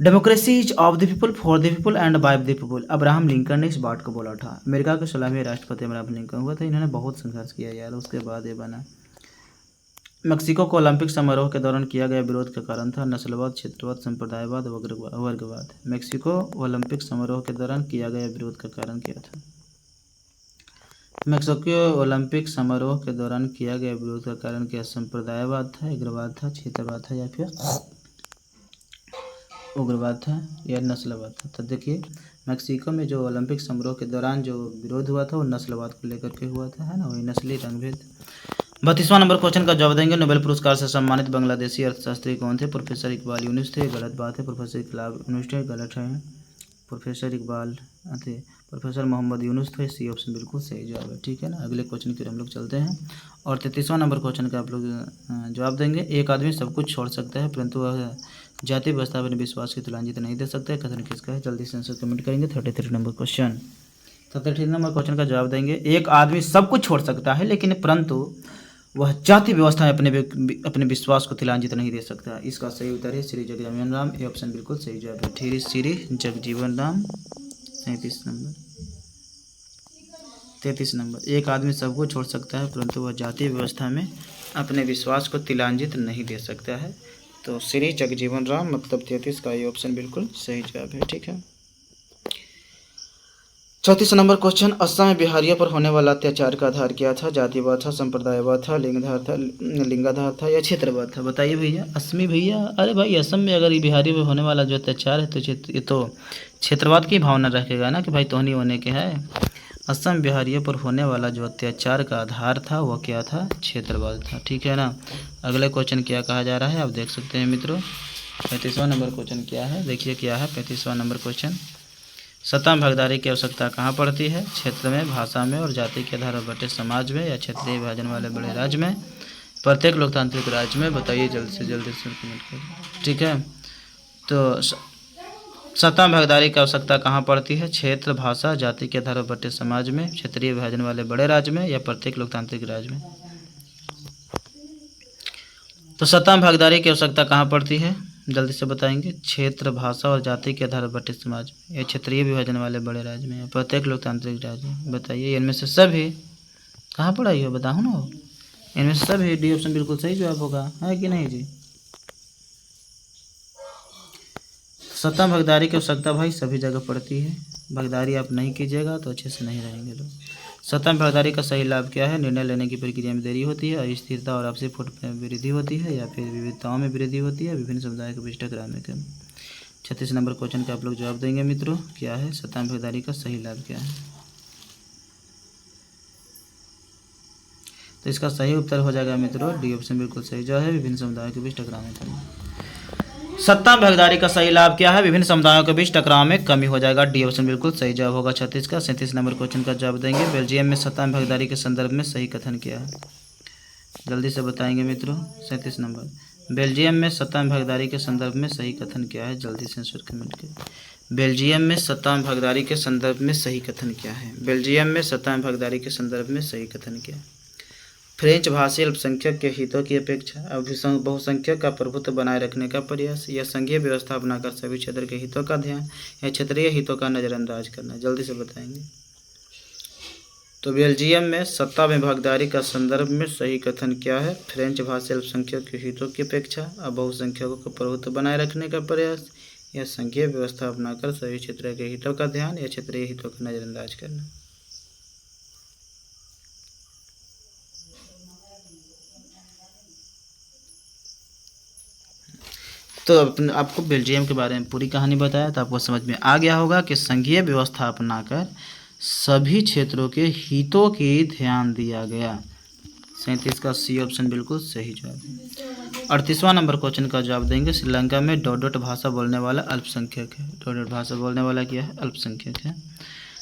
Speaker 1: democracy is of the people, for the people and by the people. Abraham Lincoln ने इस बात को बोला था। अमेरिका के 16वें राष्ट्रपति अब्राहम लिंकन हुआ था। इन्होंने बहुत संघर्ष किया यार, उसके बाद ये बना। मेक्सिको को ओलंपिक समारोह के दौरान किया गया विरोध का कारण था नस्लवाद, क्षेत्रवाद, संप्रदायवाद, वर्गवाद। मेक्सिको ओलंपिक समारोह के दौरान किया गया विरोध का कारण क्या था? मेक्सिको ओलंपिक समारोह के दौरान किया गया विरोध का कारण क्या? संप्रदायवाद था, उग्रवाद था, क्षेत्रवाद था, या फिर उग्रवाद था, या नस्लवाद था? तो देखिए, मेक्सिको में जो ओलंपिक समारोह के दौरान जो विरोध हुआ था वो नस्लवाद को लेकर के हुआ था, है ना, वही नस्ली रंगभेद। 32वां नंबर क्वेश्चन का जवाब देंगे। नोबेल पुरस्कार से सम्मानित बांग्लादेशी अर्थशास्त्री कौन थे? प्रोफेसर इकबाल यूनुस थे। गलत बात है, प्रोफेसर इकबाल यूनुस थे, गलत है। प्रोफेसर इकबाल थे, प्रोफेसर मोहम्मद यूनुस थे। सी ऑप्शन बिल्कुल सही जवाब है। ठीक है ना, अगले क्वेश्चन की हम लोग चलते हैं। और 33वां नंबर क्वेश्चन का आप लोग जवाब देंगे। एक आदमी सब कुछ छोड़ सकता है परंतु वह जाति व्यवस्था अपने विश्वास की तिलांजलि नहीं दे सकता है, कथन किसका है? जल्दी से आंसर कमेंट करेंगे। 33 नंबर क्वेश्चन, 33 नंबर क्वेश्चन का जवाब देंगे। एक आदमी सब कुछ छोड़ सकता है लेकिन परंतु वह जाति व्यवस्था में अपने विश्वास को तिलांजलि नहीं दे सकता। इसका सही उत्तर है श्री जगजीवन राम। ये ऑप्शन बिल्कुल सही जवाब है। श्री जगजीवन राम। 37 नंबर, 33 नंबर, एक आदमी सबको छोड़ सकता है परंतु वह जातीय व्यवस्था में अपने विश्वास को तिलांजित नहीं दे सकता है। तो श्री जगजीवन राम मतलब 33 का ये ऑप्शन बिल्कुल सही जवाब है। ठीक है। 34 नंबर क्वेश्चन, असम में बिहारियों पर होने वाला अत्याचार का आधार क्या था? जातिवाद था, संप्रदायवाद था, लिंगाधार था या क्षेत्रवाद था? बताइए भैया। असमी भैया, अरे भाई असम में अगर ये बिहारियों पर होने वाला जो अत्याचार है तो ये तो क्षेत्रवाद की भावना रखेगा ना कि भाई तोहनी होने के है। असम बिहारियों पर होने वाला जो अत्याचार का आधार था वह क्या था? क्षेत्रवाद था। ठीक है ना। अगले क्वेश्चन क्या कहा जा रहा है आप देख सकते हैं मित्रों। 35वां नंबर क्वेश्चन क्या है, देखिए क्या है 35वां नंबर क्वेश्चन। सत्ता में भागीदारी की आवश्यकता कहाँ पड़ती है? क्षेत्र में, भाषा में और जाति के आधार पर बटे समाज में या क्षेत्रीय विभाजन वाले बड़े राज्य में, प्रत्येक लोकतांत्रिक राज्य में? बताइए जल्द से जल्द इसमें कमेंट करिए। ठीक है। तो सत्ता में भागीदारी की आवश्यकता कहाँ पड़ती है? क्षेत्र, भाषा, जाति के आधार पर बटे समाज में, क्षेत्रीय विभाजन वाले बड़े राज्य में या प्रत्येक लोकतांत्रिक राज्य में? तो सत्ता में भागीदारी की आवश्यकता कहाँ पड़ती है? जल्दी से बताएंगे। क्षेत्र, भाषा और जाति के आधार पर बटे समाज में या क्षेत्रीय विभाजन वाले बड़े राज्य में या प्रत्येक लोकतांत्रिक राज्य में? बताइए इनमें से सभी कहाँ पढ़ाई हो, बताओ ना। इनमें से सभी डी ऑप्शन बिल्कुल सही जवाब होगा, है कि नहीं जी? सत्ता में भागीदारी की आवश्यकता भाई सभी जगह पड़ती है। भागीदारी आप नहीं कीजिएगा तो अच्छे से नहीं रहेंगे लोग। सत्ता में भागीदारी का सही लाभ क्या है? निर्णय लेने की प्रक्रिया में देरी होती है, अस्थिरता और आपसी फुट में वृद्धि होती है या फिर विविधताओं में वृद्धि होती है, विभिन्न समुदायों के बीच टकराव में कमी। 36 नंबर क्वेश्चन का आप लोग जवाब देंगे मित्रों। क्या है सत्ता में भागीदारी का सही लाभ क्या है? तो इसका सही उत्तर हो जाएगा मित्रों डी ऑप्शन बिल्कुल सही जो है, विभिन्न समुदायों के बीच टकराव में कमी। सत्ता में भागीदारी का सही लाभ क्या है? विभिन्न समुदायों के बीच टकराव में कमी हो जाएगा, डी ऑप्शन बिल्कुल सही जवाब होगा 36 का। 37 नंबर क्वेश्चन का जवाब देंगे। बेल्जियम में सत्ता में भागीदारी के संदर्भ में सही कथन क्या है? जल्दी से बताएंगे मित्रों। 37 नंबर, बेल्जियम में सत्ता में भागीदारी के संदर्भ में सही कथन क्या है? जल्दी से आंसर कमेंट करें। बेल्जियम में सत्ता में भागीदारी के संदर्भ में सही कथन क्या है? बेल्जियम में सत्ता में भागीदारी के संदर्भ में सही कथन क्या है? फ्रेंच भाषी अल्पसंख्यक के हितों की अपेक्षा बहुसंख्यक का प्रभुत्व बनाए रखने का प्रयास या संघीय व्यवस्था अपनाकर सभी क्षेत्र के हितों का ध्यान या क्षेत्रीय हितों का नज़रअंदाज करना? जल्दी से बताएंगे। तो बेल्जियम में सत्ता में भागीदारी का संदर्भ में सही कथन क्या है? फ्रेंच भाषी अल्पसंख्यक के हितों की अपेक्षा और बहुसंख्यकों का प्रभुत्व बनाए रखने का प्रयास या संघीय व्यवस्था अपनाकर सभी क्षेत्र के हितों का ध्यान या क्षेत्रीय हितों का नज़रअंदाज करना। तो आपको बेल्जियम के बारे में पूरी कहानी बताया तो आपको समझ में आ गया होगा कि संघीय व्यवस्था अपनाकर सभी क्षेत्रों के हितों की ध्यान दिया गया। 37 का सी ऑप्शन बिल्कुल सही जवाब है। 38वां नंबर क्वेश्चन का जवाब देंगे। श्रीलंका में डोडोट भाषा बोलने वाला अल्पसंख्यक है। डोडोट भाषा बोलने वाला क्या है? अल्पसंख्यक है।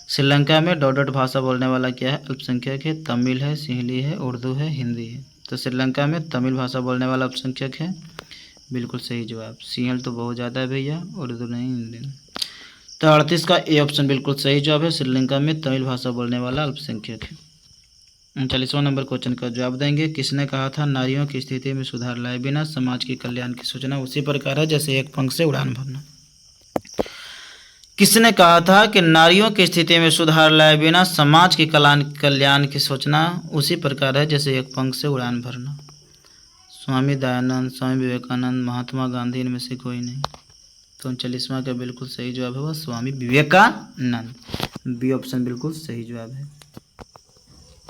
Speaker 1: श्रीलंका में डोडोट भाषा बोलने वाला क्या है? अल्पसंख्यक है। तमिल है, सिंहली है, उर्दू है, हिंदी है। तो श्रीलंका में तमिल भाषा बोलने वाला अल्पसंख्यक है, बिल्कुल सही जवाब। सिंहल तो बहुत ज़्यादा है भैया, उर्दू नहीं, हिंदी। तो 38 का ए ऑप्शन बिल्कुल सही जवाब है। श्रीलंका में तमिल भाषा बोलने वाला अल्पसंख्यक है। 39वां नंबर क्वेश्चन का जवाब देंगे। किसने कहा था नारियों की स्थिति में सुधार लाए बिना समाज के कल्याण की सूचना उसी प्रकार है जैसे एक पंख से उड़ान भरना? किसने कहा था कि नारियों की स्थिति में सुधार लाए बिना समाज के कल्याण की सूचना उसी प्रकार है जैसे एक पंख से उड़ान भरना? स्वामी दयानंद, स्वामी विवेकानंद, महात्मा गांधी, इनमें से कोई नहीं। तो 39वां का बिल्कुल सही जवाब होगा स्वामी विवेकानंद। बी ऑप्शन बिल्कुल सही जवाब है।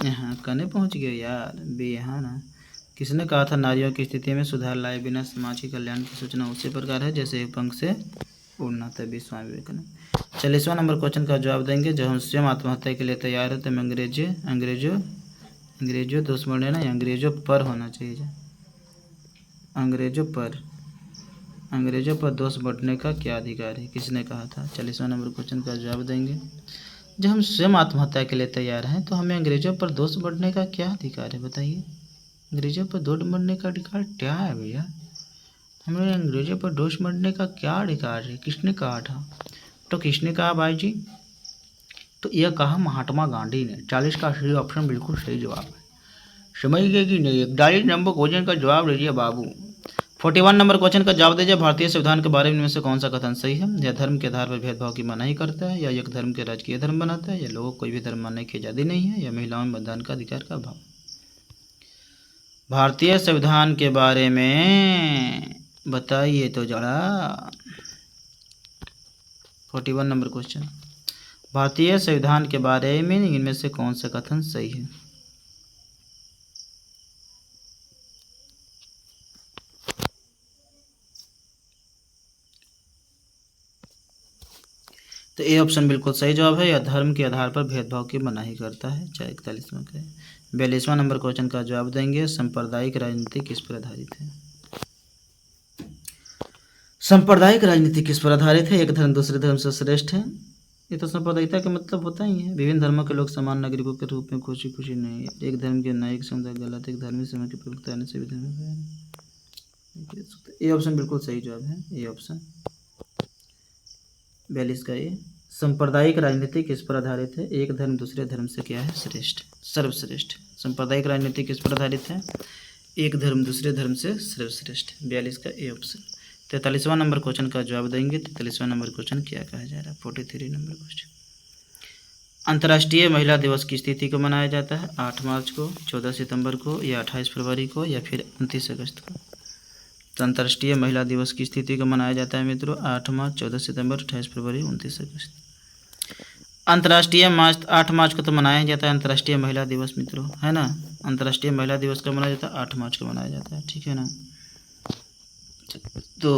Speaker 1: यहाँ कने पहुँच गए यार, बी यहाँ ना। किसने कहा था नारियों की स्थिति में सुधार लाए बिना समाज के कल्याण की सूचना उसी प्रकार है जैसे एक पंख से उड़ना? तभी स्वामी विवेकानंद। 40वां नंबर क्वेश्चन का जवाब देंगे। जब हम स्वयं आत्महत्या के लिए तैयार है तो हमें अंग्रेजों दुश्मन लेना या अंग्रेजों पर होना चाहिए? अंग्रेजों पर दोष बढ़ने का क्या अधिकार है? किसने कहा था? 40वां नंबर क्वेश्चन का जवाब देंगे। जब हम स्वयं आत्महत्या के लिए तैयार हैं तो हमें अंग्रेजों पर दोष बढ़ने का क्या अधिकार है? बताइए। अंग्रेजों पर दोष बढ़ने का अधिकार क्या है भैया? हमें अंग्रेजों पर दोष बढ़ने का क्या अधिकार है? किसने कहा था? तो किसने कहा भाई जी? तो यह कहा महात्मा गांधी ने। 40 का सही ऑप्शन बिल्कुल सही जवाब है। समझ गए कि नहीं? 41 नंबर क्वेश्चन का जवाब दीजिए बाबू। 41 नंबर क्वेश्चन का जवाब दीजिए। भारतीय संविधान के बारे में से कौन सा कथन सही है? यह धर्म के आधार पर भेदभाव की मनाही करता है, या एक धर्म के राजकीय धर्म बनाता है, या लोगों को कोई भी धर्म मानने की आज़ादी नहीं है, या महिलाओं में मतदान का अधिकार का अभाव। भारतीय संविधान के बारे में बताइए तो जरा। 41 नंबर क्वेश्चन, भारतीय संविधान के बारे में इनमें से कौन सा कथन सही है? तो ए ऑप्शन बिल्कुल सही जवाब है। यह धर्म के आधार पर भेदभाव की मनाही करता है। 41वां का 42वां नंबर क्वेश्चन का जवाब देंगे। सांप्रदायिक राजनीति किस पर आधारित है? सांप्रदायिक राजनीति किस पर आधारित है? एक धर्म दूसरे धर्म से श्रेष्ठ है। ये तो सांप्रदायिकता का मतलब होता ही है, विभिन्न धर्मों के लोग समान नागरिकों के रूप में खुशी खुशी नहीं। एक धर्म के नायक समुदाय गलत, एक धर्मी समय की प्रवक्ता आने से भी धर्म। ये ऑप्शन बिल्कुल सही जवाब है। ये ऑप्शन 42 का ये। सांप्रदायिक राजनीति किस पर आधारित है? एक धर्म दूसरे धर्म से क्या है? श्रेष्ठ, सर्वश्रेष्ठ। सांप्रदायिक राजनीति किस पर आधारित है? एक धर्म दूसरे धर्म से सर्वश्रेष्ठ। 42 का ए ऑप्शन। 43वां नंबर क्वेश्चन का जवाब देंगे। 43वां नंबर क्वेश्चन क्या कहा जा रहा है? 43 नंबर क्वेश्चन, अंतर्राष्ट्रीय महिला दिवस किस तिथि को मनाया जाता है? 8 मार्च को, 14 सितंबर को, या 28 फरवरी को, या फिर 29 अगस्त को? तो अंतर्राष्ट्रीय महिला दिवस किस तिथि को मनाया जाता है मित्रों? 8 मार्च, 14 सितंबर, 28 फरवरी, 29 अगस्त। अंतर्राष्ट्रीय 8 मार्च को तो मनाया जाता है अंतर्राष्ट्रीय महिला दिवस मित्रों, है ना। अंतर्राष्ट्रीय महिला दिवस कब मनाया जाता है? 8 मार्च को मनाया जाता है, ठीक है ना। तो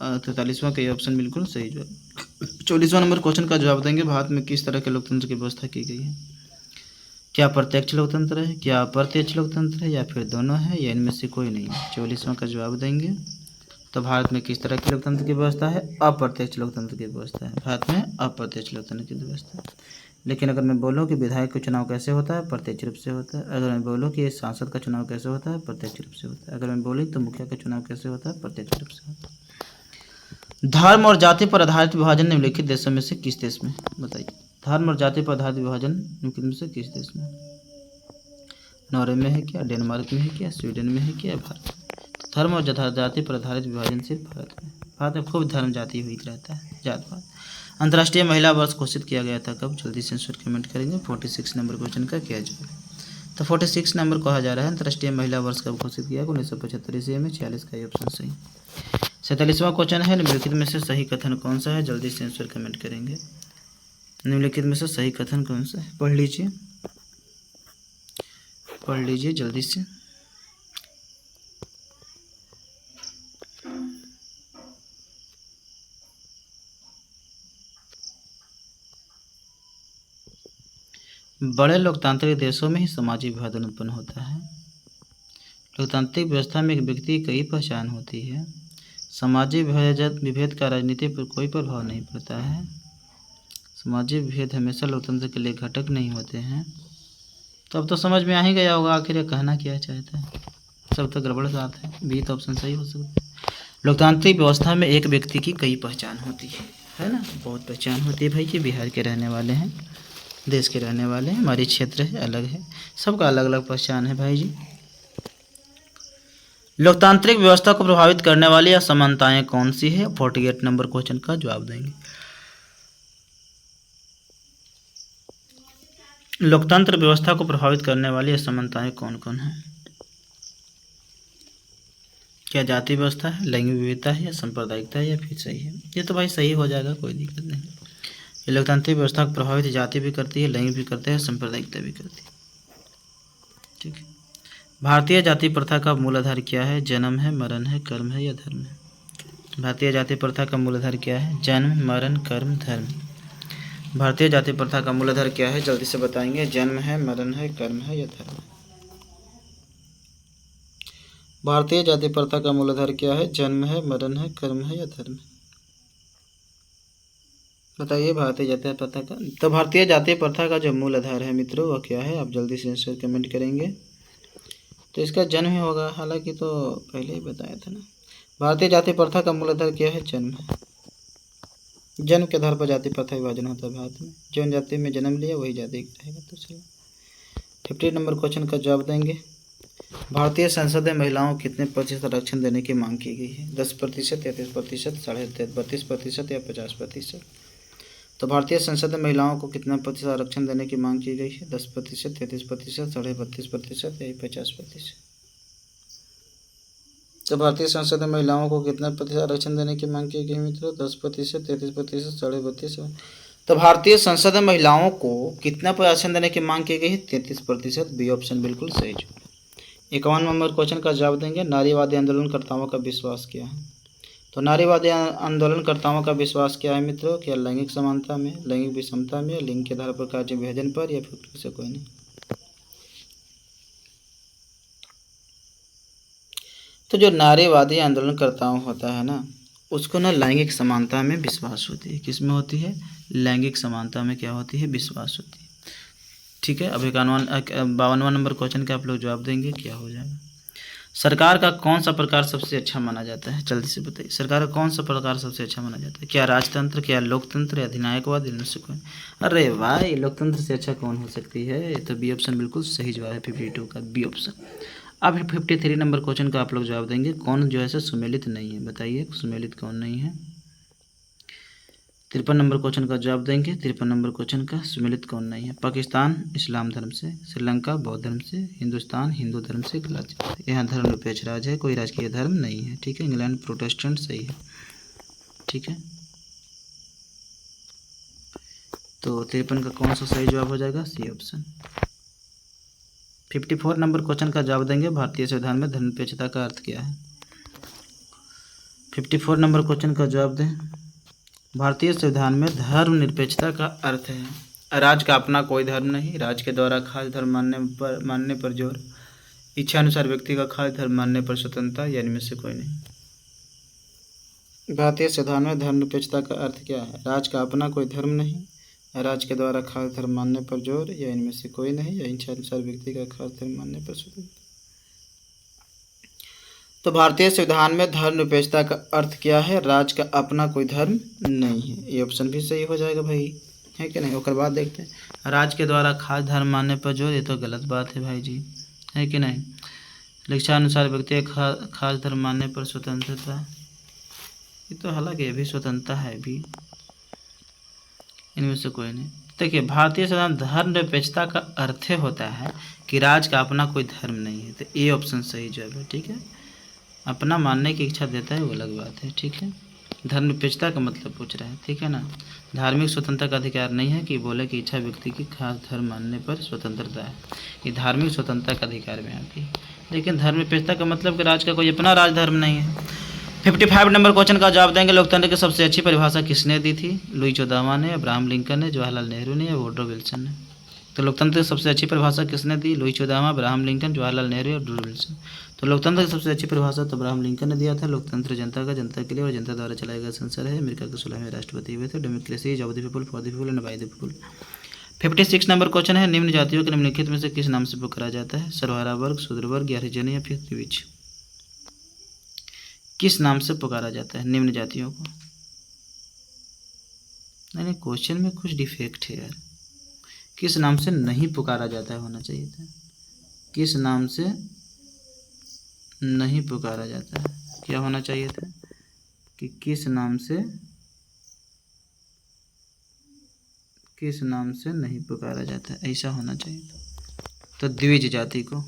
Speaker 1: 43वां का ये ऑप्शन बिल्कुल सही जवाब। 44वां नंबर क्वेश्चन का जवाब देंगे। भारत में किस तरह के लोकतंत्र की व्यवस्था की गई है? क्या प्रत्यक्ष लोकतंत्र है, क्या अप्रत्यक्ष लोकतंत्र है, या फिर दोनों है, या इनमें से कोई नहीं है? 44वां का जवाब देंगे। तो भारत में किस तरह की लोकतंत्र की व्यवस्था है? अप्रत्यक्ष लोकतंत्र की व्यवस्था है। भारत में अप्रत्यक्ष लोकतंत्र की व्यवस्था है। लेकिन अगर मैं बोलूँ कि विधायक का चुनाव कैसे होता है? प्रत्यक्ष रूप से होता है। अगर मैं बोलूँ कि सांसद का चुनाव कैसे होता है? प्रत्यक्ष रूप से होता है। अगर मैं बोलूँ तो मुखिया का चुनाव कैसे होता है? प्रत्यक्ष रूप से होता है। धर्म और जाति पर आधारित विभाजन निम्नलिखित देशों में से किस देश में? बताइए। धर्म और जाति पर आधारित विभाजन निम्नलिखित में से किस देश में? नॉर्वे में है क्या? डेनमार्क में है क्या? स्वीडन में है क्या? भारत में? धर्म और जाति पर आधारित विभाजन सिर्फ भारत में। भारत में खूब धर्म जाति हुई रहता है, जातपात। अंतर्राष्ट्रीय महिला वर्ष घोषित किया गया था कब? जल्दी से आंसर कमेंट करेंगे। 46 नंबर क्वेश्चन का क्या जवाब? तो 46 नंबर कहा जा रहा है अंतर्राष्ट्रीय महिला वर्ष कब घोषित किया? 1975 ईस्वी में। 46 का ये ऑप्शन सही। 47वां क्वेश्चन है, निम्नलिखित में से सही कथन कौन सा है? जल्दी से आंसर कमेंट करेंगे। निम्नलिखित में से सही कथन कौन सा है? पढ़ लीजिए, पढ़ लीजिए जल्दी से। बड़े लोकतांत्रिक देशों में ही सामाजिक विभाजन उत्पन्न होता है। लोकतांत्रिक व्यवस्था में एक व्यक्ति की कई पहचान होती है। सामाजिक विभेद का राजनीति पर कोई प्रभाव नहीं पड़ता है। सामाजिक विभेद हमेशा लोकतंत्र के लिए घटक नहीं होते हैं। तो अब तो समझ में आ ही गया होगा आखिर ये कहना क्या चाहता है। सब तो गड़बड़ साथ है। बी तो ऑप्शन सही हो सकता है। लोकतांत्रिक व्यवस्था में एक व्यक्ति की कई पहचान होती है ना। बहुत पहचान होती है भाई। ये बिहार के रहने वाले हैं, देश के रहने वाले हैं, हमारी क्षेत्र है, अलग है, सबका अलग अलग पहचान है भाई जी। लोकतांत्रिक व्यवस्था को प्रभावित करने वाली असमानताएं कौन सी है? 48 नंबर क्वेश्चन का जवाब देंगे। लोकतंत्र व्यवस्था को प्रभावित करने वाली असमानताएं कौन कौन है? क्या जाति व्यवस्था है, लैंगिक विविधता है, या सांप्रदायिकता है, या फिर सही है? ये तो भाई सही हो जाएगा, कोई दिक्कत नहीं। ये लोकतांत्रिक व्यवस्था को प्रभावित जाति भी करती है, लैंगिक भी करते हैं, सांप्रदायिकता भी करती है, ठीक है। भारतीय जाति प्रथा का मूल आधार क्या है? जन्म है, मरण है, कर्म है, या धर्म है? भारतीय जाति प्रथा का मूल आधार क्या है? जन्म, मरण, कर्म, धर्म। भारतीय जाति प्रथा का मूल आधार क्या है? जल्दी से बताएंगे। जन्म है, मरण है, कर्म है, या धर्म है? भारतीय जाति प्रथा का मूल आधार क्या है? जन्म है, मरण है, कर्म है, या धर्म है? बताइए भारतीय जाति प्रथा का। तो भारतीय जाति प्रथा का जो मूल आधार है मित्रों वह क्या है? आप जल्दी से आंसर कमेंट करेंगे। तो इसका जन्म ही होगा, हालांकि तो पहले ही बताया था ना। भारतीय जाति प्रथा का मूल आधार क्या है? जन्म है। जन्म के आधार पर जाति प्रथा विभाजन होता है भारत में। जो जाति में जन्म लिया वही जाति रहेगा। तो चलिए 50 नंबर क्वेश्चन का जवाब देंगे। भारतीय संसद में महिलाओं को कितने प्रतिशत आरक्षण देने की मांग की गई है? 10%, 33%, 32% या 50%? तो भारतीय संसद में महिलाओं को कितना प्रतिशत आरक्षण देने की मांग की गई है? 10%, 33%, 32.5% या 50%? तो भारतीय संसद में महिलाओं को कितना प्रतिशत आरक्षण देने की मांग की गई मित्रों? 10%, 33%, 32.5%। तो भारतीय संसद में महिलाओं को कितना आरक्षण देने की मांग की गई है? 33%। बी ऑप्शन बिल्कुल सही। 51 नंबर क्वेश्चन का जवाब देंगे। नारीवादी आंदोलनकर्ताओं का विश्वास क्या है? तो नारीवादी आंदोलनकर्ताओं का विश्वास क्या है मित्रों? क्या लैंगिक समानता में, लैंगिक विषमता में, लिंग के आधार पर कार्य विभाजन पर, या फिर से कोई नहीं? तो जो नारीवादी आंदोलनकर्ताओं होता है ना, उसको ना लैंगिक समानता में विश्वास होती है। किस में होती है? लैंगिक समानता में क्या होती है? विश्वास होती है। ठीक है। अब 52वां नंबर क्वेश्चन का आप लोग जवाब देंगे, क्या हो जाएगा? सरकार का कौन सा प्रकार सबसे अच्छा माना जाता है? जल्दी से बताइए, सरकार का कौन सा प्रकार सबसे अच्छा माना जाता है? क्या राजतंत्र, क्या लोकतंत्र, या अधिनायकवाद, इनमें से कोई? अरे वाह, ये लोकतंत्र से अच्छा कौन हो सकती है? तो बी ऑप्शन बिल्कुल सही जवाब है 52 का, बी ऑप्शन। अब 53 नंबर क्वेश्चन का आप लोग जवाब देंगे। कौन जो है सो सुमेलित नहीं है? बताइए, सुमेलित कौन नहीं है? 53 नंबर क्वेश्चन का जवाब देंगे। 53 नंबर क्वेश्चन का सुमेलित कौन नहीं है? पाकिस्तान इस्लाम धर्म से, श्रीलंका बौद्ध धर्म से, हिंदुस्तान हिंदू धर्म से। गलत। यहाँ धर्मनिरपेक्ष राज है, कोई राजकीय धर्म नहीं है। ठीक है। इंग्लैंड प्रोटेस्टेंट सही है। ठीक है। तो 53 का कौन सा सही जवाब हो जाएगा? C option. 54 नंबर क्वेश्चन का जवाब देंगे। भारतीय संविधान में धर्मनिरपेक्षता का अर्थ क्या है? 54 नंबर क्वेश्चन का जवाब दें। भारतीय संविधान में धर्मनिरपेक्षता का अर्थ है राज्य का अपना कोई धर्म नहीं, राज्य के द्वारा खास धर्म मानने पर जोर, इच्छा अनुसार व्यक्ति का खास धर्म मानने पर स्वतंत्रता, या इनमें से कोई नहीं? भारतीय संविधान में धर्मनिरपेक्षता का अर्थ क्या है? राज्य का अपना कोई धर्म नहीं, राज्य के द्वारा खास धर्म मानने पर जोर, या इनमें से कोई नहीं, या इच्छा अनुसार व्यक्ति का खास धर्म मानने पर स्वतंत्रता। तो भारतीय संविधान में धर्मनिरपेक्षता का अर्थ क्या है? राज्य का अपना कोई धर्म नहीं है। ये ऑप्शन भी सही हो जाएगा भाई, है कि नहीं? और बाद देखते हैं, राज्य के द्वारा खास धर्म मानने पर जोर, ये तो गलत बात है भाई जी, है कि नहीं? इच्छानुसार व्यक्ति खास धर्म मानने पर स्वतंत्रता, ये तो हालांकि ये भी स्वतंत्रता है भी, इनमें से कोई नहीं। देखिए, भारतीय संविधान धर्मनिरपेक्षता का अर्थ होता है कि राज्य का अपना कोई धर्म नहीं है। तो ये ऑप्शन सही जवाब है। ठीक है। अपना मानने की इच्छा देता है वो अलग बात है। ठीक है। धर्मनिरपेक्षता का मतलब पूछ रहे हैं। ठीक है ना। धार्मिक स्वतंत्रता का अधिकार नहीं है कि बोले कि इच्छा व्यक्ति की खास धर्म मानने पर स्वतंत्रता है। ये धार्मिक स्वतंत्रता का अधिकार में आती है। लेकिन धर्मनिरपेक्षता का मतलब कि राज्य का कोई अपना राजधर्म नहीं है। 55 नंबर क्वेश्चन का जवाब देंगे। लोकतंत्र की सबसे अच्छी परिभाषा किसने दी थी? लुई 14वां ने, अब्राहम लिंकन ने, जवाहरलाल नेहरू ने, या वुडरो विल्सन ने? तो लोकतंत्र की सबसे अच्छी परिभाषा किसने दी? लुई 14वां, अब्राहम लिंकन, जवाहरलाल नेहरू और वुडरो विल्सन। तो लोकतंत्र की सबसे अच्छी परिभाषा तो अब्राहम लिंकन ने दिया था। लोकतंत्र जनता का, जनता के लिए और जनता द्वारा चलाया गया संसद है। अमेरिका के 16वें राष्ट्रपति हुए थे। Democracy is of the people, for the people and by the people. 56 number question है। निम्न जातियों के निम्नलिखित में से किस नाम से पुकारा जाता है? सर्वहारा वर्ग, शूद्र वर्ग, या हरिजन, या फिर द्विज? किस नाम से पुकारा जाता है निम्न जातियों को? नहीं, क्वेश्चन में कुछ डिफेक्ट है यार। किस नाम से नहीं पुकारा जाता है होना चाहिए था। किस नाम से नहीं पुकारा जाता है, क्या होना चाहिए था कि किस नाम से नहीं पुकारा जाता है, ऐसा होना चाहिए था। तो द्विज जाति को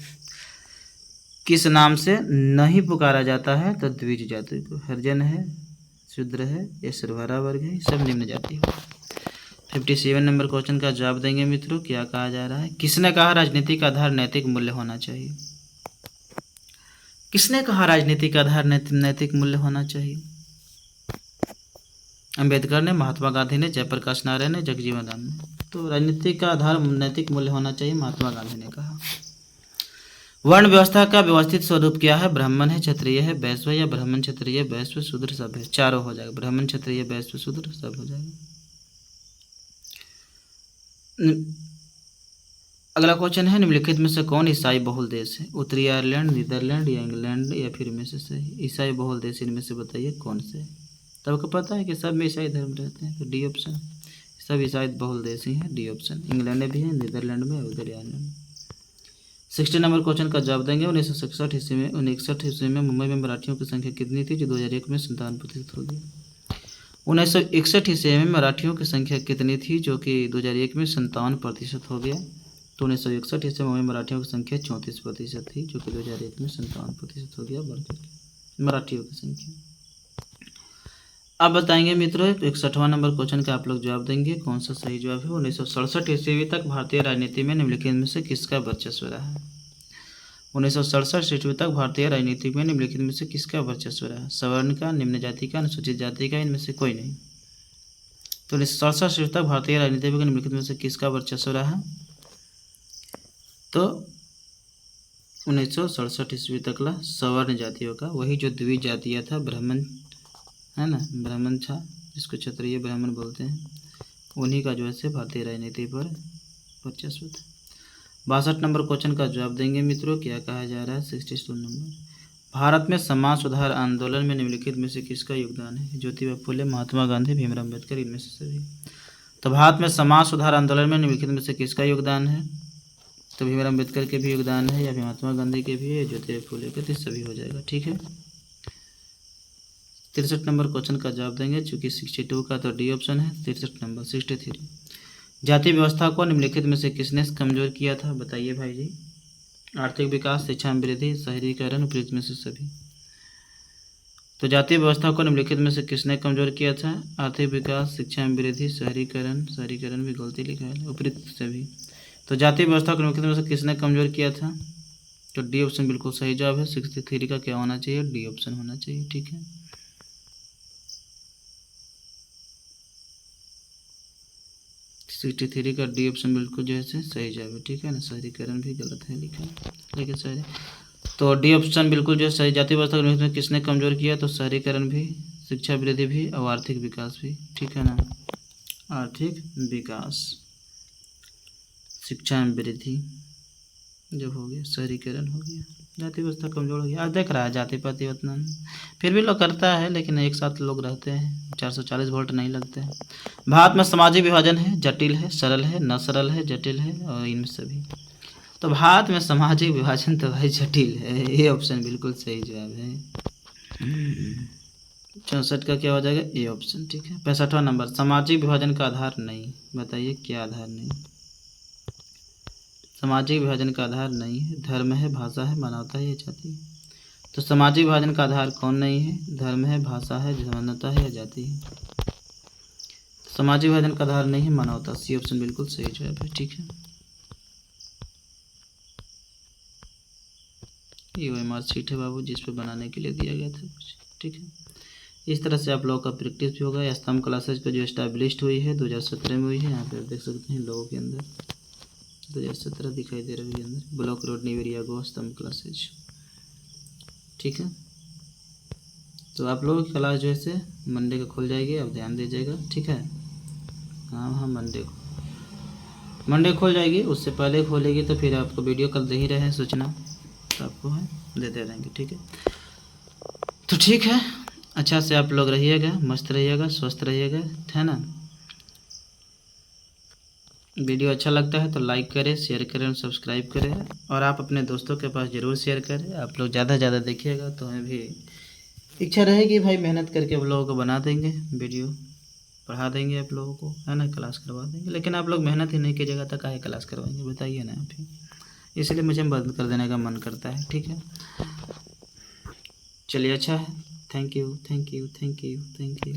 Speaker 1: किस नाम से नहीं पुकारा जाता है? तो द्विज जाति को। हरिजन है, शूद्र है, या सर्वहारा वर्ग है, सब निम्न जाति है। 57 नंबर क्वेश्चन का जवाब देंगे मित्रों। क्या कहा जा रहा है? किसने कहा राजनीति का आधार नैतिक मूल्य होना चाहिए? किसने कहा राजनीति का आधार नैतिक मूल्य होना चाहिए? अंबेडकर ने, महात्मा गांधी ने, जयप्रकाश नारायण ने, जगजीवन राम ने। तो राजनीति का आधार नैतिक मूल्य होना चाहिए, महात्मा गांधी ने कहा। वर्ण व्यवस्था का व्यवस्थित स्वरूप क्या है? ब्राह्मण है, क्षत्रिय है, वैश्य, या ब्राह्मण, क्षत्रिय, वैश्य, शूद्र, सब है। चारों हो जाएगा, ब्राह्मण, क्षत्रिय, वैश्य, शूद्र, सब हो जाएगा। अगला क्वेश्चन है। निम्नलिखित में से कौन ईसाई बहुल देश है? उत्तरी आयरलैंड, नीदरलैंड, या इंग्लैंड, या फिर इनमें से सही? ईसाई बहुल देश इनमें से बताइए कौन से? तो आपको पता है कि सब में ईसाई धर्म रहते हैं। तो डी ऑप्शन, सब ईसाई बहुल देश ही हैं। D option. इंग्लैंड में भी है, नीदरलैंड में, उत्तरी आयरलैंड में। 60 नंबर क्वेश्चन का जवाब देंगे। 1961 ईस्वी में मुंबई में मराठियों की संख्या कितनी थी, जो 2001 में 57% हो गई। 1961 ईस्वी में मराठियों की संख्या कितनी थी, जो कि 2001 में 57% हो गया। तो 1961 ईस्वी में मुंबई में मराठियों की संख्या 34% थी, जो कि 2001 में 57% हो गया बढ़कर मराठियों की संख्या। अब बताएंगे मित्रों 61वां नंबर क्वेश्चन का आप लोग जवाब देंगे, कौन सा सही जवाब है। 1967 ईस्वी तक भारतीय राजनीति में निम्नलिखित में से किसका वर्चस्व रहा। 1967 ईस्वी तक भारतीय राजनीति में निम्नलिखित में से किसका वर्चस्व रहा। सवर्ण का, निम्न जाति का, अनुसूचित जाति का, इनमें से कोई नहीं। तो 1967 ईस्वी तक भारतीय राजनीति में निम्नलिखित में से किसका वर्चस्व रहा। तो 1967 ईस्वी तक सवर्ण जातियों का, वही जो द्विजातीय था, ब्राह्मण है ना, ब्राह्मण था जिसको क्षत्रिय ब्राह्मण बोलते हैं, उन्हीं का जो है भारतीय राजनीति पर वर्चस्व था। 62 नंबर क्वेश्चन का जवाब देंगे मित्रों, क्या कहा जा रहा है। 62 नंबर, भारत में समाज सुधार आंदोलन में निम्नलिखित में से किसका योगदान है। ज्योतिबा फुले, महात्मा गांधी, भीमराव अम्बेडकर, इनमें से सभी। तो भारत में समाज सुधार आंदोलन में निम्नलिखित में से किसका योगदान है। तो भीमराव अम्बेडकर के भी योगदान है, या महात्मा गांधी के भी है, ज्योतिबा फुले के, तो सभी हो जाएगा। ठीक है। 63 नंबर क्वेश्चन का जवाब देंगे, चूंकि 62 का तो डी ऑप्शन है। 63 नंबर 63, जाति व्यवस्था को निम्नलिखित में से किसने कमजोर किया था, बताइए भाई जी। आर्थिक विकास, शिक्षा में वृद्धि, शहरीकरण, उपयुक्त में से सभी। तो जाति व्यवस्था को निम्नलिखित में से किसने कमजोर किया था। आर्थिक विकास, शिक्षा में वृद्धि, शहरीकरण भी गलती लिखा है, उपयुक्त सभी। तो जाति व्यवस्था को निम्नलिखित में से किसने कमजोर किया था। तो डी ऑप्शन बिल्कुल सही जवाब है। 63 का क्या होना चाहिए, डी ऑप्शन होना चाहिए। ठीक है। 63 का डी ऑप्शन बिल्कुल जो है सही जवाब है। ठीक है ना, शहरीकरण भी गलत है लिखा, लेकिन सही। तो डी ऑप्शन बिल्कुल जो है सही। जाति व्यवस्था को किसने कमजोर किया, तो शहरीकरण भी, शिक्षा वृद्धि भी और आर्थिक विकास भी। ठीक है ना, आर्थिक विकास, शिक्षा में वृद्धि जब हो गया, शहरीकरण हो गया, जाति व्यवस्था कमजोर हो गया। आज देख रहा है जाति पाति उतना फिर भी लोग करता है, लेकिन एक साथ लोग रहते हैं, 440 वोल्ट नहीं लगते हैं। भारत में सामाजिक विभाजन है, जटिल है, सरल है, न सरल है, जटिल है, और इनमें सभी। तो भारत में सामाजिक विभाजन तो भाई जटिल है, ये ऑप्शन बिल्कुल सही जवाब है। 64 का क्या हो जाएगा, ए ऑप्शन। ठीक है। 65वां नंबर, सामाजिक विभाजन का आधार नहीं, बताइए क्या आधार नहीं। सामाजिक विभाजन का आधार नहीं है, धर्म है, भाषा है, मानवता है या जाति है। तो सामाजिक विभाजन का आधार कौन नहीं है, धर्म है, भाषा है, मानवता है या जाति है। सामाजिक विभाजन का आधार नहीं है, मानवता, सी ऑप्शन बिल्कुल सही जवाब है। ठीक है। ये OMR शीट है बाबू, जिस पे बनाने के लिए दिया गया था कुछ। ठीक है। इस तरह से आप लोगों का प्रैक्टिस भी होगा। स्तंभ क्लासेज का जो एस्टैब्लिश्ड हुई है 2017 में हुई है, यहाँ पे आप देख सकते हैं लोगों के अंदर 2017 दिखाई दे रहा है अंदर, ब्लॉक रोड निवेरिया गो स्तंभ क्लासेज। ठीक है। तो आप लोगों की क्लास जो है मंडे को खुल जाएगी, आप ध्यान दीजिएगा। ठीक है। हाँ, मंडे खुल जाएगी, उससे पहले खोलेगी तो फिर आपको वीडियो कल दे ही रहे हैं सूचना, तो आपको है देते रहेंगे। ठीक है। तो ठीक है, अच्छा से आप लोग रहिएगा, मस्त रहिएगा, स्वस्थ रहिएगा, है ना। वीडियो अच्छा लगता है तो लाइक करें, शेयर करें और सब्सक्राइब करें, और आप अपने दोस्तों के पास ज़रूर शेयर करें। आप लोग ज़्यादा से ज़्यादा देखिएगा तो हमें भी इच्छा रहेगी भाई, मेहनत करके आप लोगों को बना देंगे वीडियो, पढ़ा देंगे आप लोगों को, है ना, क्लास करवा देंगे। लेकिन आप लोग मेहनत ही नहीं कीजिएगा तो काहे क्लास करवाएंगे, बताइए ना आप ही। इसलिए मुझे बंद कर देने का मन करता है। ठीक है, चलिए, अच्छा है। Thank you, thank you, thank you, thank you.